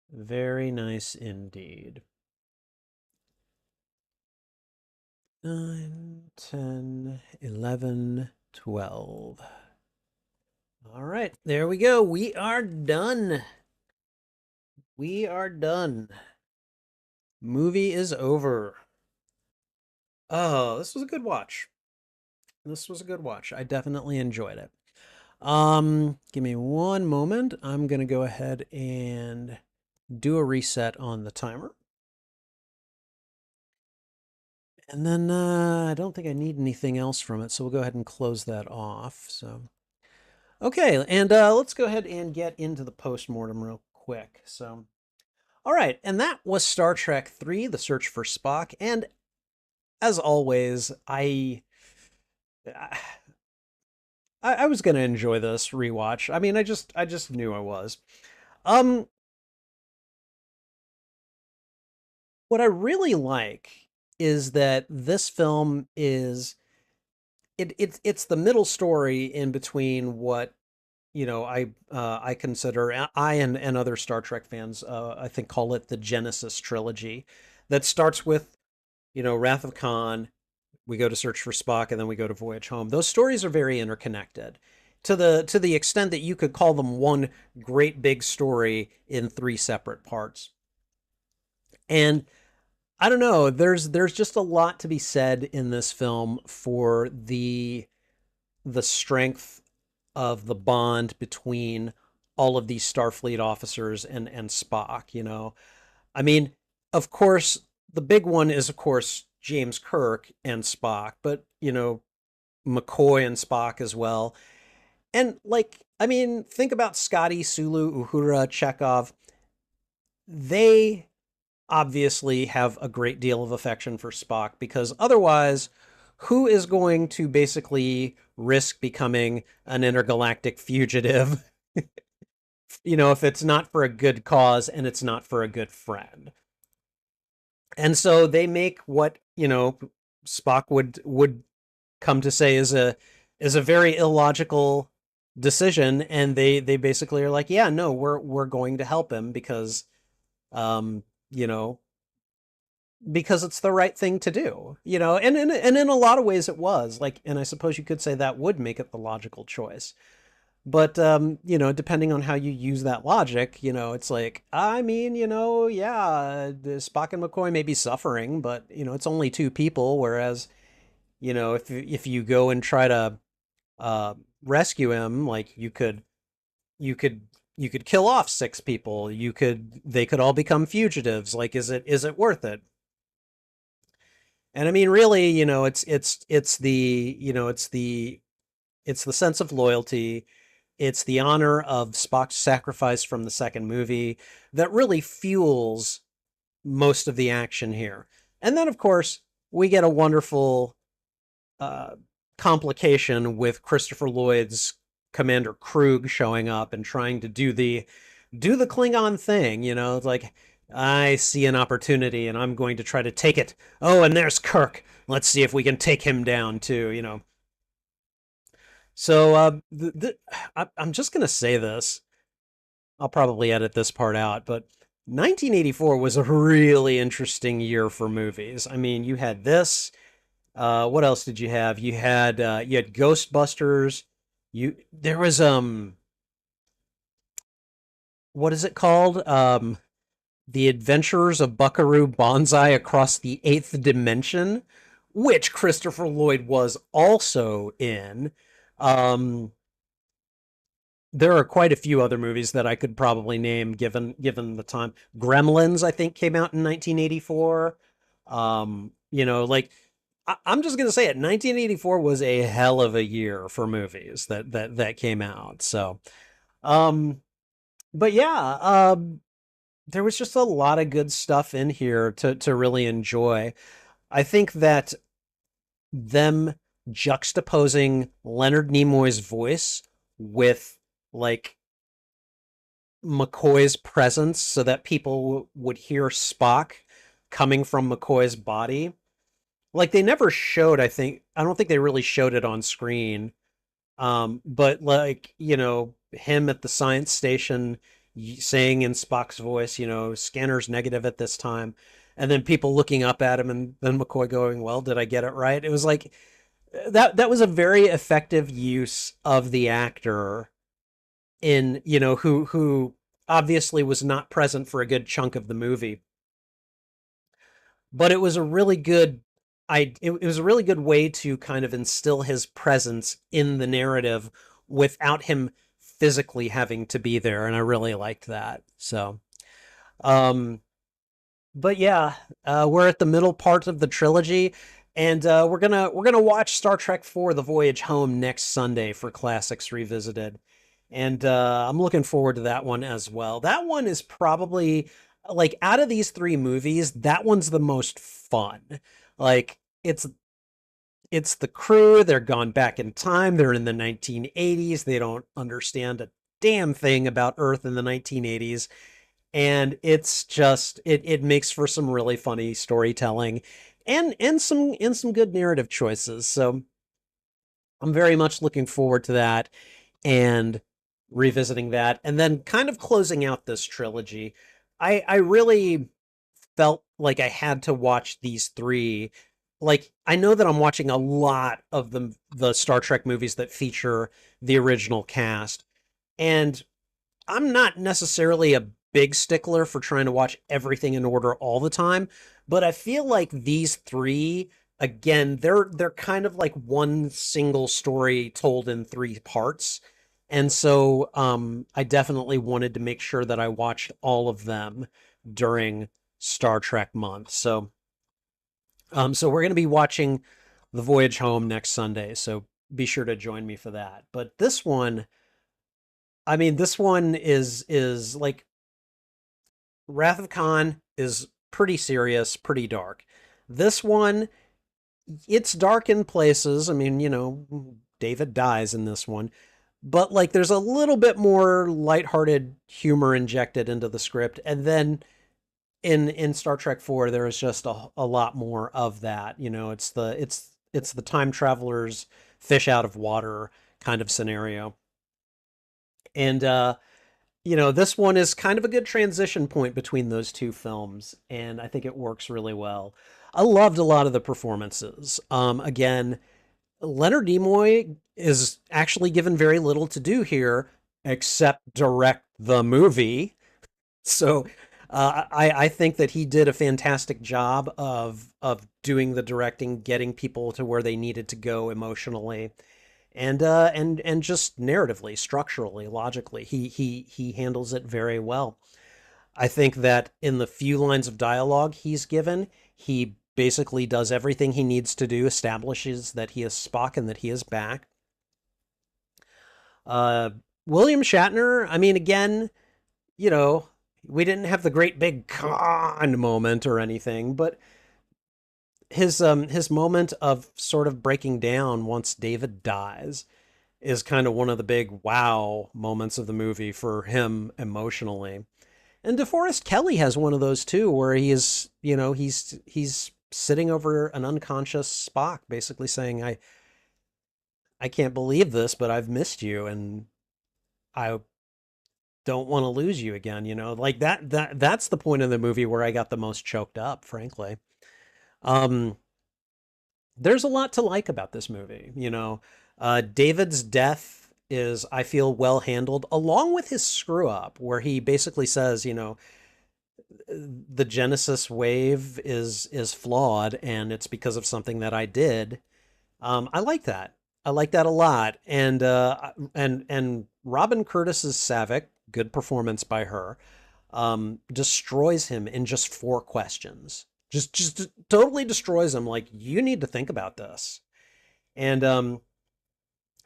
Very nice indeed. 9, 10, 11, 12. All right, there we go. We are done. We are done. Movie is over. Oh, this was a good watch. This was a good watch. I definitely enjoyed it. Give me one moment. I'm gonna go ahead and do a reset on the timer. And then I don't think I need anything else from it, so we'll go ahead and close that off. So, okay, and let's go ahead and get into the postmortem real quick. So, all right, and that was Star Trek 3, The Search for Spock. And as always, I was gonna enjoy this rewatch. I mean, I just knew I was. Um, what I really like is that this film is it's the middle story in between what I consider I and other Star Trek fans I think call it the Genesis trilogy that starts with Wrath of Khan. We go to Search for Spock, and then we go to Voyage Home. Those stories are very interconnected to the extent that you could call them one great big story in three separate parts. And I don't know, there's just a lot to be said in this film for the strength of the bond between all of these Starfleet officers and Spock. I mean, of course, the big one is, of course, James Kirk and Spock, but, McCoy and Spock as well. And, like, I mean, think about Scotty, Sulu, Uhura, Chekhov. They obviously have a great deal of affection for Spock because otherwise, who is going to basically risk becoming an intergalactic fugitive, if it's not for a good cause and it's not for a good friend? And so they make what, Spock would come to say is a very illogical decision, and they basically are like, yeah, no, we're going to help him because um, you know, because it's the right thing to do, and in a lot of ways it was like, and I suppose you could say that would make it the logical choice. But depending on how you use that logic, it's like, I mean, yeah, the Spock and McCoy may be suffering, but it's only two people. Whereas, if you go and try to uh, rescue him, like you could you could kill off six people. They could all become fugitives. Like, is it worth it? And I mean, really, it's the sense of loyalty. It's the honor of Spock's sacrifice from the second movie that really fuels most of the action here. And then, of course, we get a wonderful uh, complication with Christopher Lloyd's Commander Krug showing up and trying to do the Klingon thing. It's like, I see an opportunity and I'm going to try to take it. Oh, and there's Kirk. Let's see if we can take him down too. So I'm just gonna say this. I'll probably edit this part out, but 1984 was a really interesting year for movies. I mean, you had this. What else did you have? You had Ghostbusters. There was what is it called? The Adventures of Buckaroo Banzai Across the Eighth Dimension, which Christopher Lloyd was also in. Um, there are quite a few other movies that I could probably name given the time. Gremlins, I think, came out in 1984. Like, I'm just gonna say it. 1984 was a hell of a year for movies that came out. So, um, but yeah, there was just a lot of good stuff in here to really enjoy. I think that them juxtaposing Leonard Nimoy's voice with, like, McCoy's presence so that people would hear Spock coming from McCoy's body. Like, they never showed, I don't think they really showed it on screen. But, like, him at the science station saying in Spock's voice, scanner's negative at this time. And then people looking up at him and then McCoy going, well, did I get it right? It was like that was a very effective use of the actor in, who obviously was not present for a good chunk of the movie. But it was a really good it was a really good way to kind of instill his presence in the narrative without him physically having to be there, and I really liked that. So, um but yeah, we're at the middle part of the trilogy, and we're gonna watch Star Trek IV: The Voyage Home next Sunday for Classics Revisited, and I'm looking forward to that one as well. That one is probably, like, out of these three movies, that one's the most fun. Like, it's the crew. They're gone back in time. They're in the 1980s. They don't understand a damn thing about Earth in the 1980s, and it's just it makes for some really funny storytelling and some good narrative choices. So I'm very much looking forward to that and revisiting that, and then kind of closing out this trilogy. I really felt like I had to watch these three. Like, I know that I'm watching a lot of the Star Trek movies that feature the original cast, and I'm not necessarily a big stickler for trying to watch everything in order all the time, but I feel like these three, again, they're kind of like one single story told in three parts. And so I definitely wanted to make sure that I watched all of them during Star Trek month. So So we're going to be watching The Voyage Home next Sunday. So be sure to join me for that. But this one, I mean, this one is like Wrath of Khan is pretty serious, pretty dark. This one, it's dark in places. I mean, David dies in this one, but like there's a little bit more lighthearted humor injected into the script, and then in Star Trek 4 there is just a lot more of that. It's the time travelers fish out of water kind of scenario. And this one is kind of a good transition point between those two films, and I think it works really well. I loved a lot of the performances. Again, Leonard Nimoy is actually given very little to do here except direct the movie. So I think that he did a fantastic job of doing the directing, getting people to where they needed to go emotionally, and just narratively, structurally, logically, he handles it very well. I think that in the few lines of dialogue he's given, he basically does everything he needs to do, establishes that he is Spock and that he is back. Uh, William Shatner, I mean, again, you know, we didn't have the great big con moment or anything, but his moment of sort of breaking down once David dies is kind of one of the big wow moments of the movie for him emotionally. And DeForest Kelly has one of those too, where he's sitting over an unconscious Spock, basically saying, I can't believe this, but I've missed you, and I don't want to lose you again." Like that's the point of the movie where I got the most choked up, frankly. Um, there's a lot to like about this movie. David's death is, I feel, well handled, along with his screw up, where he basically says, the Genesis wave is flawed, and it's because of something that I did. I like that. I like that a lot. And Robin Curtis's Savick, good performance by her, destroys him in just 4 questions. Just totally destroys him. Like, you need to think about this. And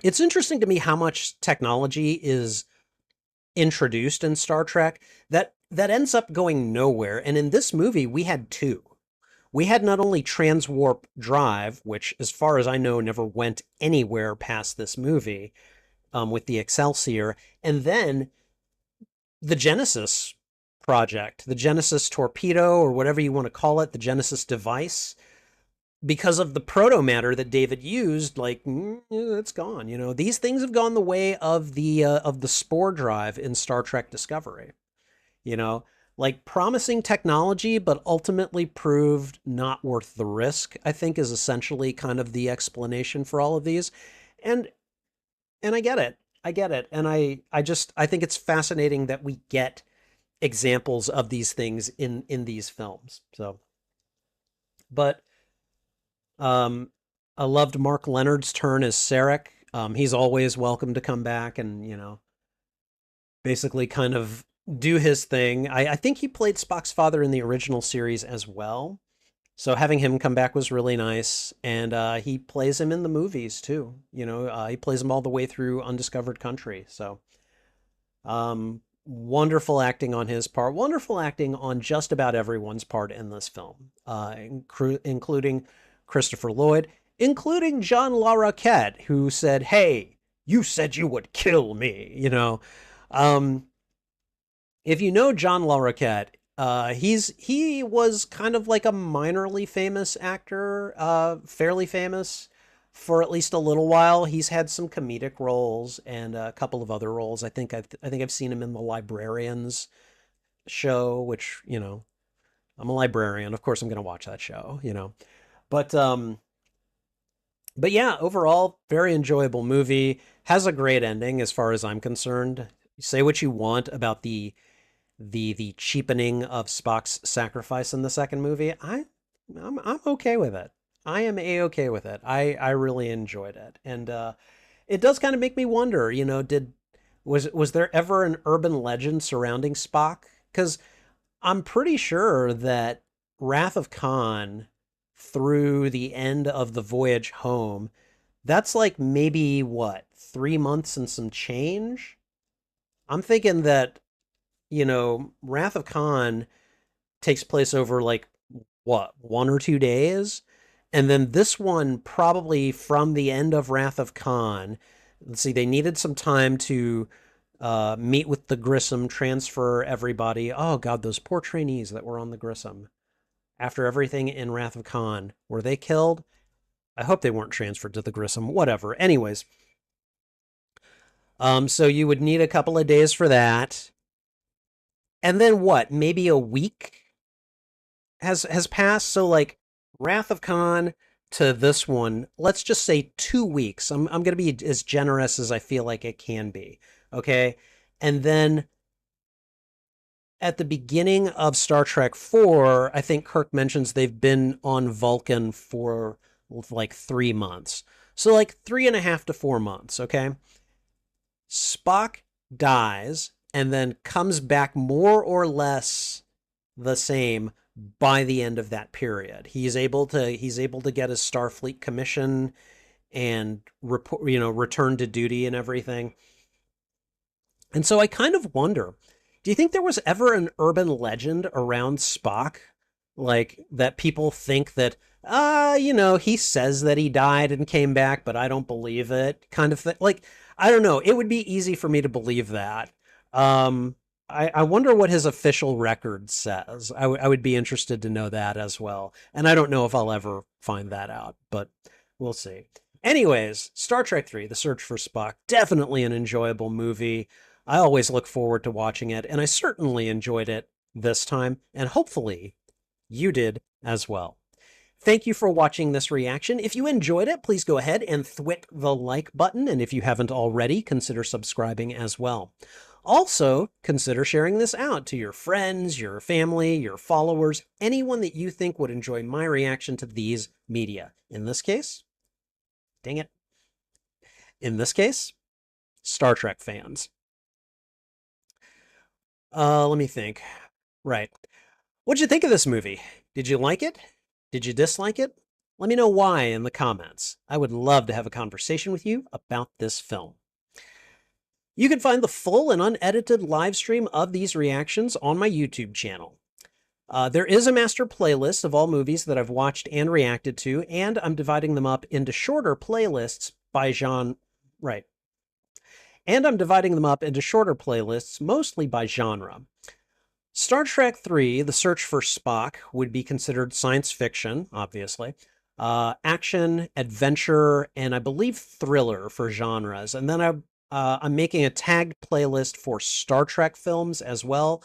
it's interesting to me how much technology is introduced in Star Trek that ends up going nowhere. And in this movie, we had two. We had not only transwarp drive, which, as far as I know, never went anywhere past this movie, with the Excelsior, and then the Genesis project, the Genesis torpedo, or whatever you want to call it, the Genesis device. Because of the proto matter that David used, like, it's gone. These things have gone the way of the spore drive in Star Trek Discovery. You know, like, promising technology, but ultimately proved not worth the risk, I think, is essentially kind of the explanation for all of these. And and I get it. I get it. And I think it's fascinating that we get examples of these things in these films. So, but um I loved Mark Leonard's turn as Sarek. He's always welcome to come back and, basically kind of do his thing. I think he played Spock's father in the original series as well. So having him come back was really nice. And he plays him in the movies too. He plays him all the way through Undiscovered Country. So wonderful acting on his part. Wonderful acting on just about everyone's part in this film, including Christopher Lloyd, including John LaRoquette, who said, "Hey, you said you would kill me." Um, if you know John LaRoquette, he was kind of like a minorly famous actor, fairly famous for at least a little while. He's had some comedic roles and a couple of other roles. I think I've seen him in The Librarians show, which, I'm a librarian. Of course I'm going to watch that show. But yeah, overall, very enjoyable movie. Has a great ending as far as I'm concerned. Say what you want about the cheapening of Spock's sacrifice in the second movie. I'm okay with it. I am a-okay with it. I really enjoyed it. And it does kind of make me wonder, was there ever an urban legend surrounding Spock? Because I'm pretty sure that Wrath of Khan through the end of the voyage home, that's like maybe what, 3 months and some change? I'm thinking that, Wrath of Khan takes place over like what, 1 or 2 days? And then this one probably from the end of Wrath of Khan. Let's see, they needed some time to meet with the Grissom, transfer everybody. Oh God, those poor trainees that were on the Grissom. After everything in Wrath of Khan, were they killed? I hope they weren't transferred to the Grissom. Whatever. Anyways, so you would need a couple of days for that. And then what? Maybe a week has passed. So like Wrath of Khan to this one, let's just say 2 weeks. I'm gonna be as generous as I feel like it can be. Okay. And then at the beginning of Star Trek 4, I think Kirk mentions they've been on Vulcan for like 3 months. So like 3.5 to 4 months, okay? Spock dies and then comes back more or less the same by the end of that period. He's able to get his Starfleet commission and return to duty and everything. And so I kind of wonder, do you think there was ever an urban legend around Spock? Like that people think that, he says that he died and came back, but I don't believe it kind of thing. Like, I don't know. It would be easy for me to believe that. I wonder what his official record says. I would be interested to know that as well. And I don't know if I'll ever find that out, but we'll see. Anyways, Star Trek 3, The Search for Spock, definitely an enjoyable movie. I always look forward to watching it, and I certainly enjoyed it this time, and hopefully you did as well. Thank you for watching this reaction. If you enjoyed it, please go ahead and thwick the like button, and if you haven't already, consider subscribing as well. Also, consider sharing this out to your friends, your family, your followers, anyone that you think would enjoy my reaction to these media. In this case, dang it. In this case, Star Trek fans. Let me think. Right. What'd you think of this movie? Did you like it? Did you dislike it? Let me know why in the comments. I would love to have a conversation with you about this film. You can find the full and unedited live stream of these reactions on my YouTube channel. There is a master playlist of all movies that I've watched and reacted to, and I'm dividing them up into shorter playlists by genre. Right. And I'm dividing them up into shorter playlists, mostly by genre. Star Trek 3, The Search for Spock, would be considered science fiction, obviously, action, adventure, and I believe thriller for genres. And then I'm making a tagged playlist for Star Trek films as well.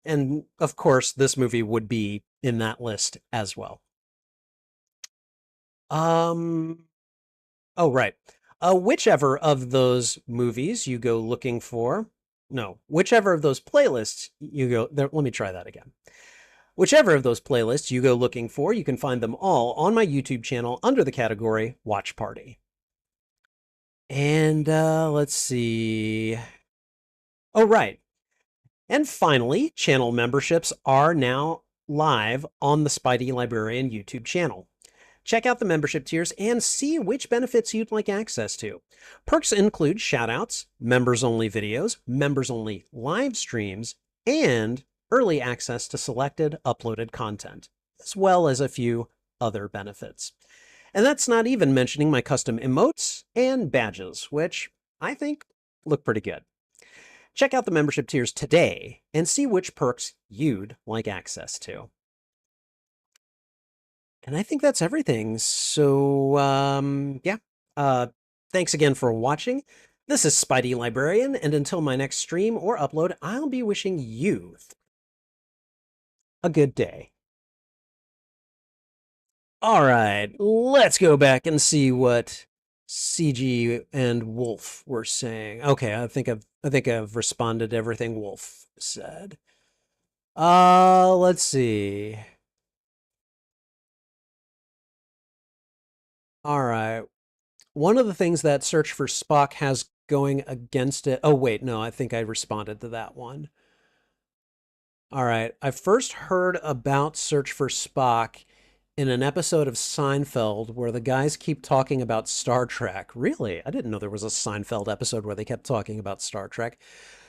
And of course, this movie would be in that list as well. Oh, right. Whichever of those movies you go looking for, no, whichever of those playlists you go there, let me try that again. Whichever of those playlists you go looking for, you can find them all on my YouTube channel under the category Watch Party. And let's see. Oh, right. And finally, channel memberships are now live on the Spidey Librarian YouTube channel. Check out the membership tiers and see which benefits you'd like access to. Perks include shoutouts, members-only videos, members-only live streams, and early access to selected uploaded content, as well as a few other benefits. And that's not even mentioning my custom emotes and badges, which I think look pretty good. Check out the membership tiers today and see which perks you'd like access to. And I think that's everything. So, yeah. Thanks again for watching. This is Spidey Librarian, and until my next stream or upload, I'll be wishing you a good day. All right, let's go back and see what CG and Wolf were saying. Okay, I think I've responded to everything Wolf said. Let's see. All right. One of the things that Search for Spock has going against it. Oh, wait, no, I think I responded to that one. All right. I first heard about Search for Spock in an episode of Seinfeld where the guys keep talking about Star Trek. Really? I didn't know there was a Seinfeld episode where they kept talking about Star Trek.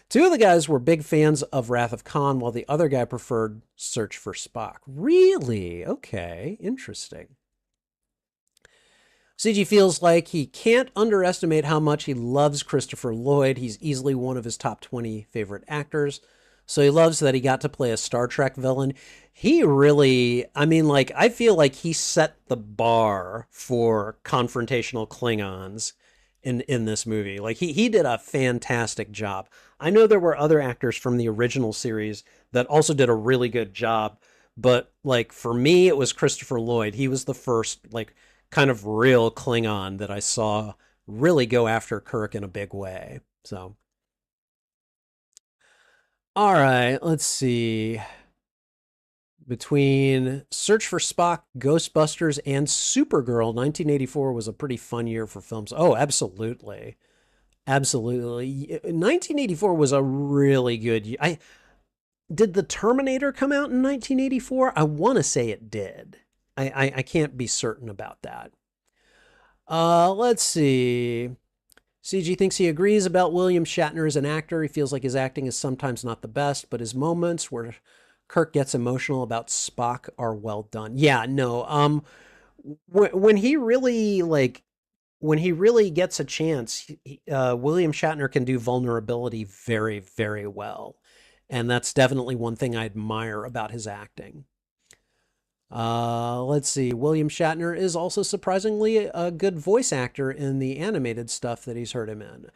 Two of the guys were big fans of Wrath of Khan, while the other guy preferred Search for Spock. Really? Okay, interesting. CG feels like he can't underestimate how much he loves Christopher Lloyd. He's easily one of his top 20 favorite actors. So he loves that he got to play a Star Trek villain. He really, I mean, like, I feel like he set the bar for confrontational Klingons in this movie. Like, he did a fantastic job. I know there were other actors from the original series that also did a really good job, but like for me, it was Christopher Lloyd. He was the first, like, kind of real Klingon that I saw really go after Kirk in a big way. So, all right, let's see. Between Search for Spock, Ghostbusters, and Supergirl, 1984 was a pretty fun year for films. Oh, absolutely. Absolutely. 1984 was a really good year. Did The Terminator come out in 1984? I want to say it did. I can't be certain about that. Let's see. CG thinks he agrees about William Shatner as an actor. He feels like his acting is sometimes not the best, but his moments where Kirk gets emotional about Spock are well done. Yeah, no. When he really when he really gets a chance, William Shatner can do vulnerability very, very well, and that's definitely one thing I admire about his acting. Let's see. William Shatner is also surprisingly a good voice actor in the animated stuff that he's heard him in.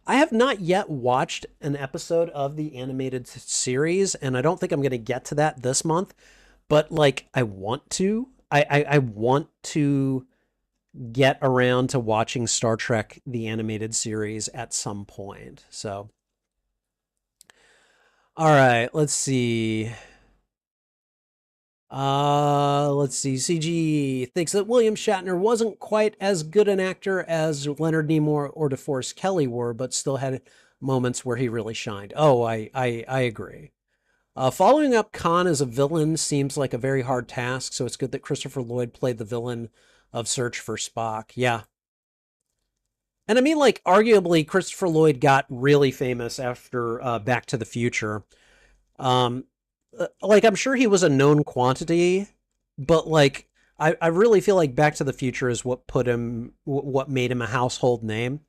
I have not yet watched an episode of the animated series, and I don't think I'm going to get to that this month, but like I want to. I want to get around to watching Star Trek the animated series at some point. So, all right, let's see. Let's see. CG thinks that William Shatner wasn't quite as good an actor as Leonard Nimoy or DeForest Kelly were, but still had moments where he really shined. Oh, I agree. Following up Khan as a villain seems like a very hard task, so it's good that Christopher Lloyd played the villain of Search for Spock. Yeah. And I mean, like, arguably, Christopher Lloyd got really famous after Back to the Future. Um, like, I'm sure he was a known quantity, but like, I really feel like Back to the Future is what put him, what made him a household name.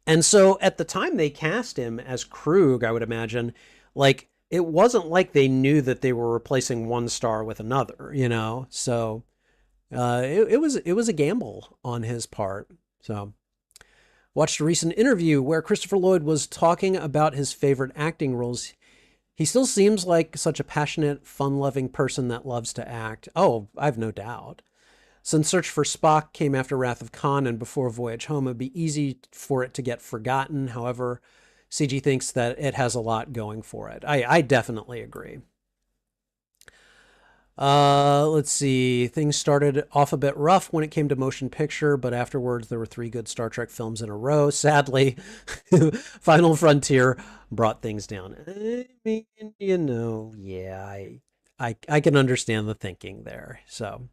And so at the time they cast him as Krug, I would imagine, like, it wasn't like they knew that they were replacing one star with another, you know? So it was a gamble on his part. So watched a recent interview where Christopher Lloyd was talking about his favorite acting roles. He still seems like such a passionate, fun-loving person that loves to act. Oh, I've no doubt. Since Search for Spock came after Wrath of Khan and before Voyage Home, it'd be easy for it to get forgotten. However, CG thinks that it has a lot going for it. I definitely agree. Let's see. Things started off a bit rough when it came to motion picture, but afterwards there were three good Star Trek films in a row. Sadly, Final Frontier brought things down. I mean, you know, yeah, I can understand the thinking there. So,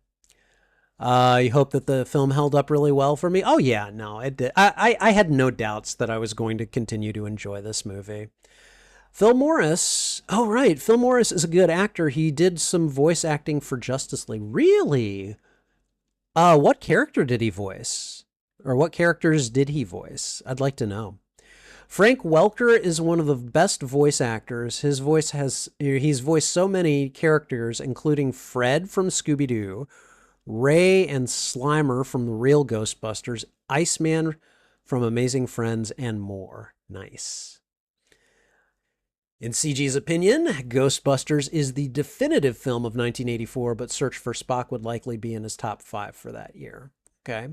I hope that the film held up really well for me. Oh yeah, no, it did. I had no doubts that I was going to continue to enjoy this movie. Phil Morris. Oh, right. Phil Morris is a good actor. He did some voice acting for Justice League. Really? What character did he voice? Or what characters did he voice? I'd like to know. Frank Welker is one of the best voice actors. He's voiced so many characters, including Fred from Scooby-Doo, Ray and Slimer from the real Ghostbusters, Iceman from Amazing Friends, and more. Nice. In CG's opinion, Ghostbusters is the definitive film of 1984, but Search for Spock would likely be in his top 5 for that year. Okay.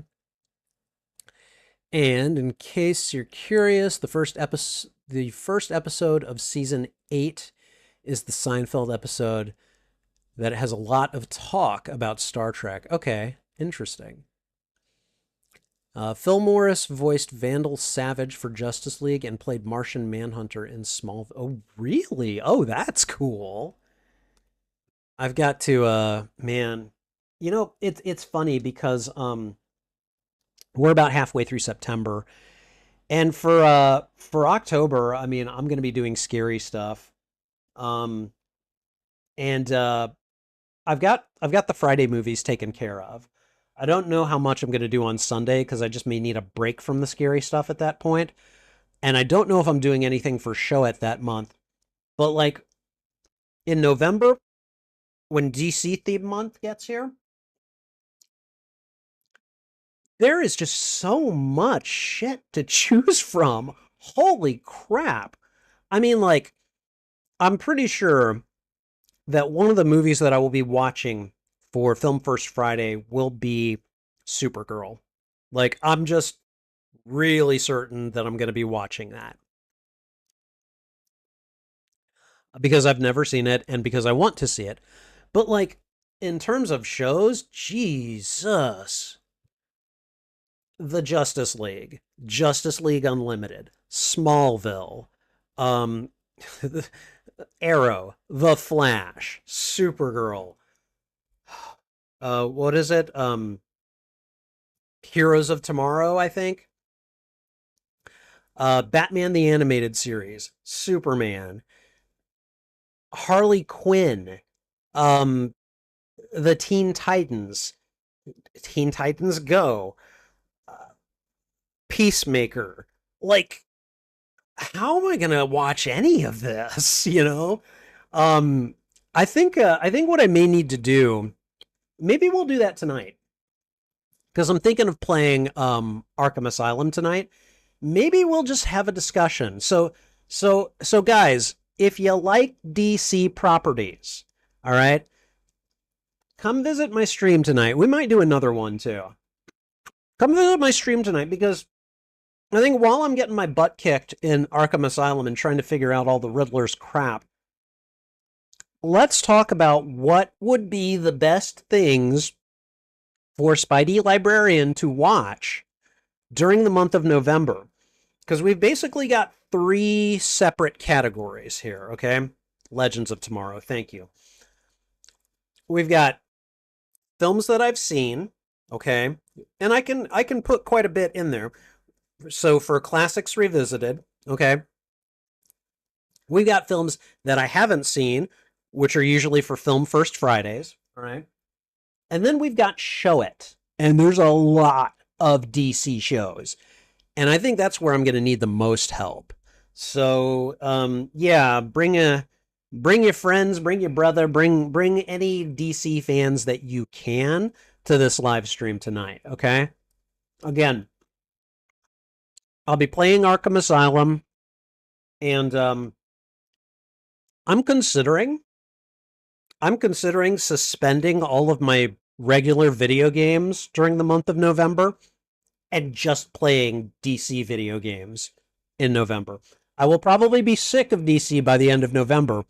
And in case you're curious, the first episode of season 8 is the Seinfeld episode that has a lot of talk about Star Trek. Okay, interesting. Phil Morris voiced Vandal Savage for Justice League and played Martian Manhunter in Smallville. Oh, really? Oh, that's cool. I've got to man, it's funny because we're about halfway through September. And for October, I mean, I'm going to be doing scary stuff. Um and I've got the Friday movies taken care of. I don't know how much I'm going to do on Sunday because I just may need a break from the scary stuff at that point. And I don't know if I'm doing anything for show at that month. But like in November, when DC theme month gets here, there is just so much shit to choose from. Holy crap. I mean, like, I'm pretty sure that one of the movies that I will be watching for Film First Friday will be Supergirl. Like, I'm just really certain that I'm going to be watching that because I've never seen it and because I want to see it. But, like, in terms of shows, Jesus. The Justice League Unlimited, Smallville, um, Arrow, The Flash, Supergirl. What is it? Heroes of Tomorrow, I think. Batman the Animated Series, Superman, Harley Quinn, um, the Teen Titans Go, uh, Peacemaker. Like, how am I gonna watch any of this? Um, I think what I may need to do, maybe we'll do that tonight because I'm thinking of playing Arkham Asylum tonight. Maybe we'll just have a discussion. So guys, if you like DC properties, all right, come visit my stream tonight. We might do another one too. Come visit my stream tonight because I think while I'm getting my butt kicked in Arkham Asylum and trying to figure out all the Riddler's crap, let's talk about what would be the best things for Spidey Librarian to watch during the month of November. Because we've basically got three separate categories here, okay? Legends of Tomorrow, thank you. We've got films that I've seen, okay? And I can put quite a bit in there. So for Classics Revisited, okay? We've got films that I haven't seen, which are usually for Film First Fridays, all right? And then we've got Show It. And there's a lot of DC shows. And I think that's where I'm going to need the most help. So, yeah, bring your friends, bring your brother, bring any DC fans that you can to this live stream tonight, okay? Again, I'll be playing Arkham Asylum and I'm considering suspending all of my regular video games during the month of November and just playing DC video games in November. I will probably be sick of DC by the end of November,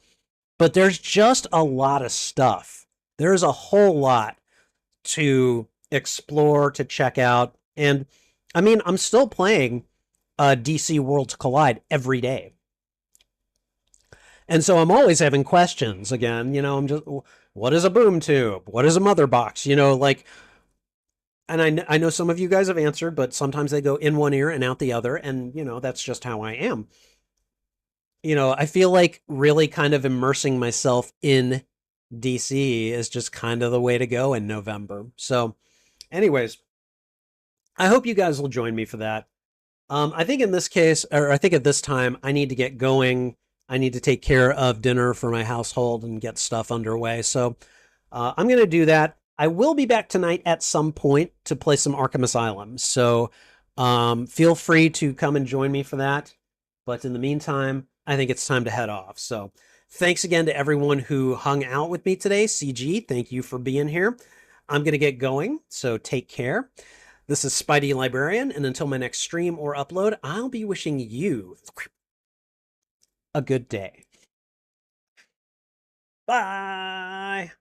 but there's just a lot of stuff. There's a whole lot to explore, to check out. And I mean, I'm still playing DC Worlds Collide every day. And so I'm always having questions again. I'm just, what is a boom tube? What is a mother box? Like, and I know some of you guys have answered, but sometimes they go in one ear and out the other. And, that's just how I am. I feel like really kind of immersing myself in DC is just kind of the way to go in November. So, anyways, I hope you guys will join me for that. I think in this case, or I think at this time, I need to get going. I need to take care of dinner for my household and get stuff underway. So I'm going to do that. I will be back tonight at some point to play some Arkham Asylum. So feel free to come and join me for that. But in the meantime, I think it's time to head off. So thanks again to everyone who hung out with me today. CG, thank you for being here. I'm going to get going. So take care. This is Spidey Librarian. And until my next stream or upload, I'll be wishing you a good day. Bye.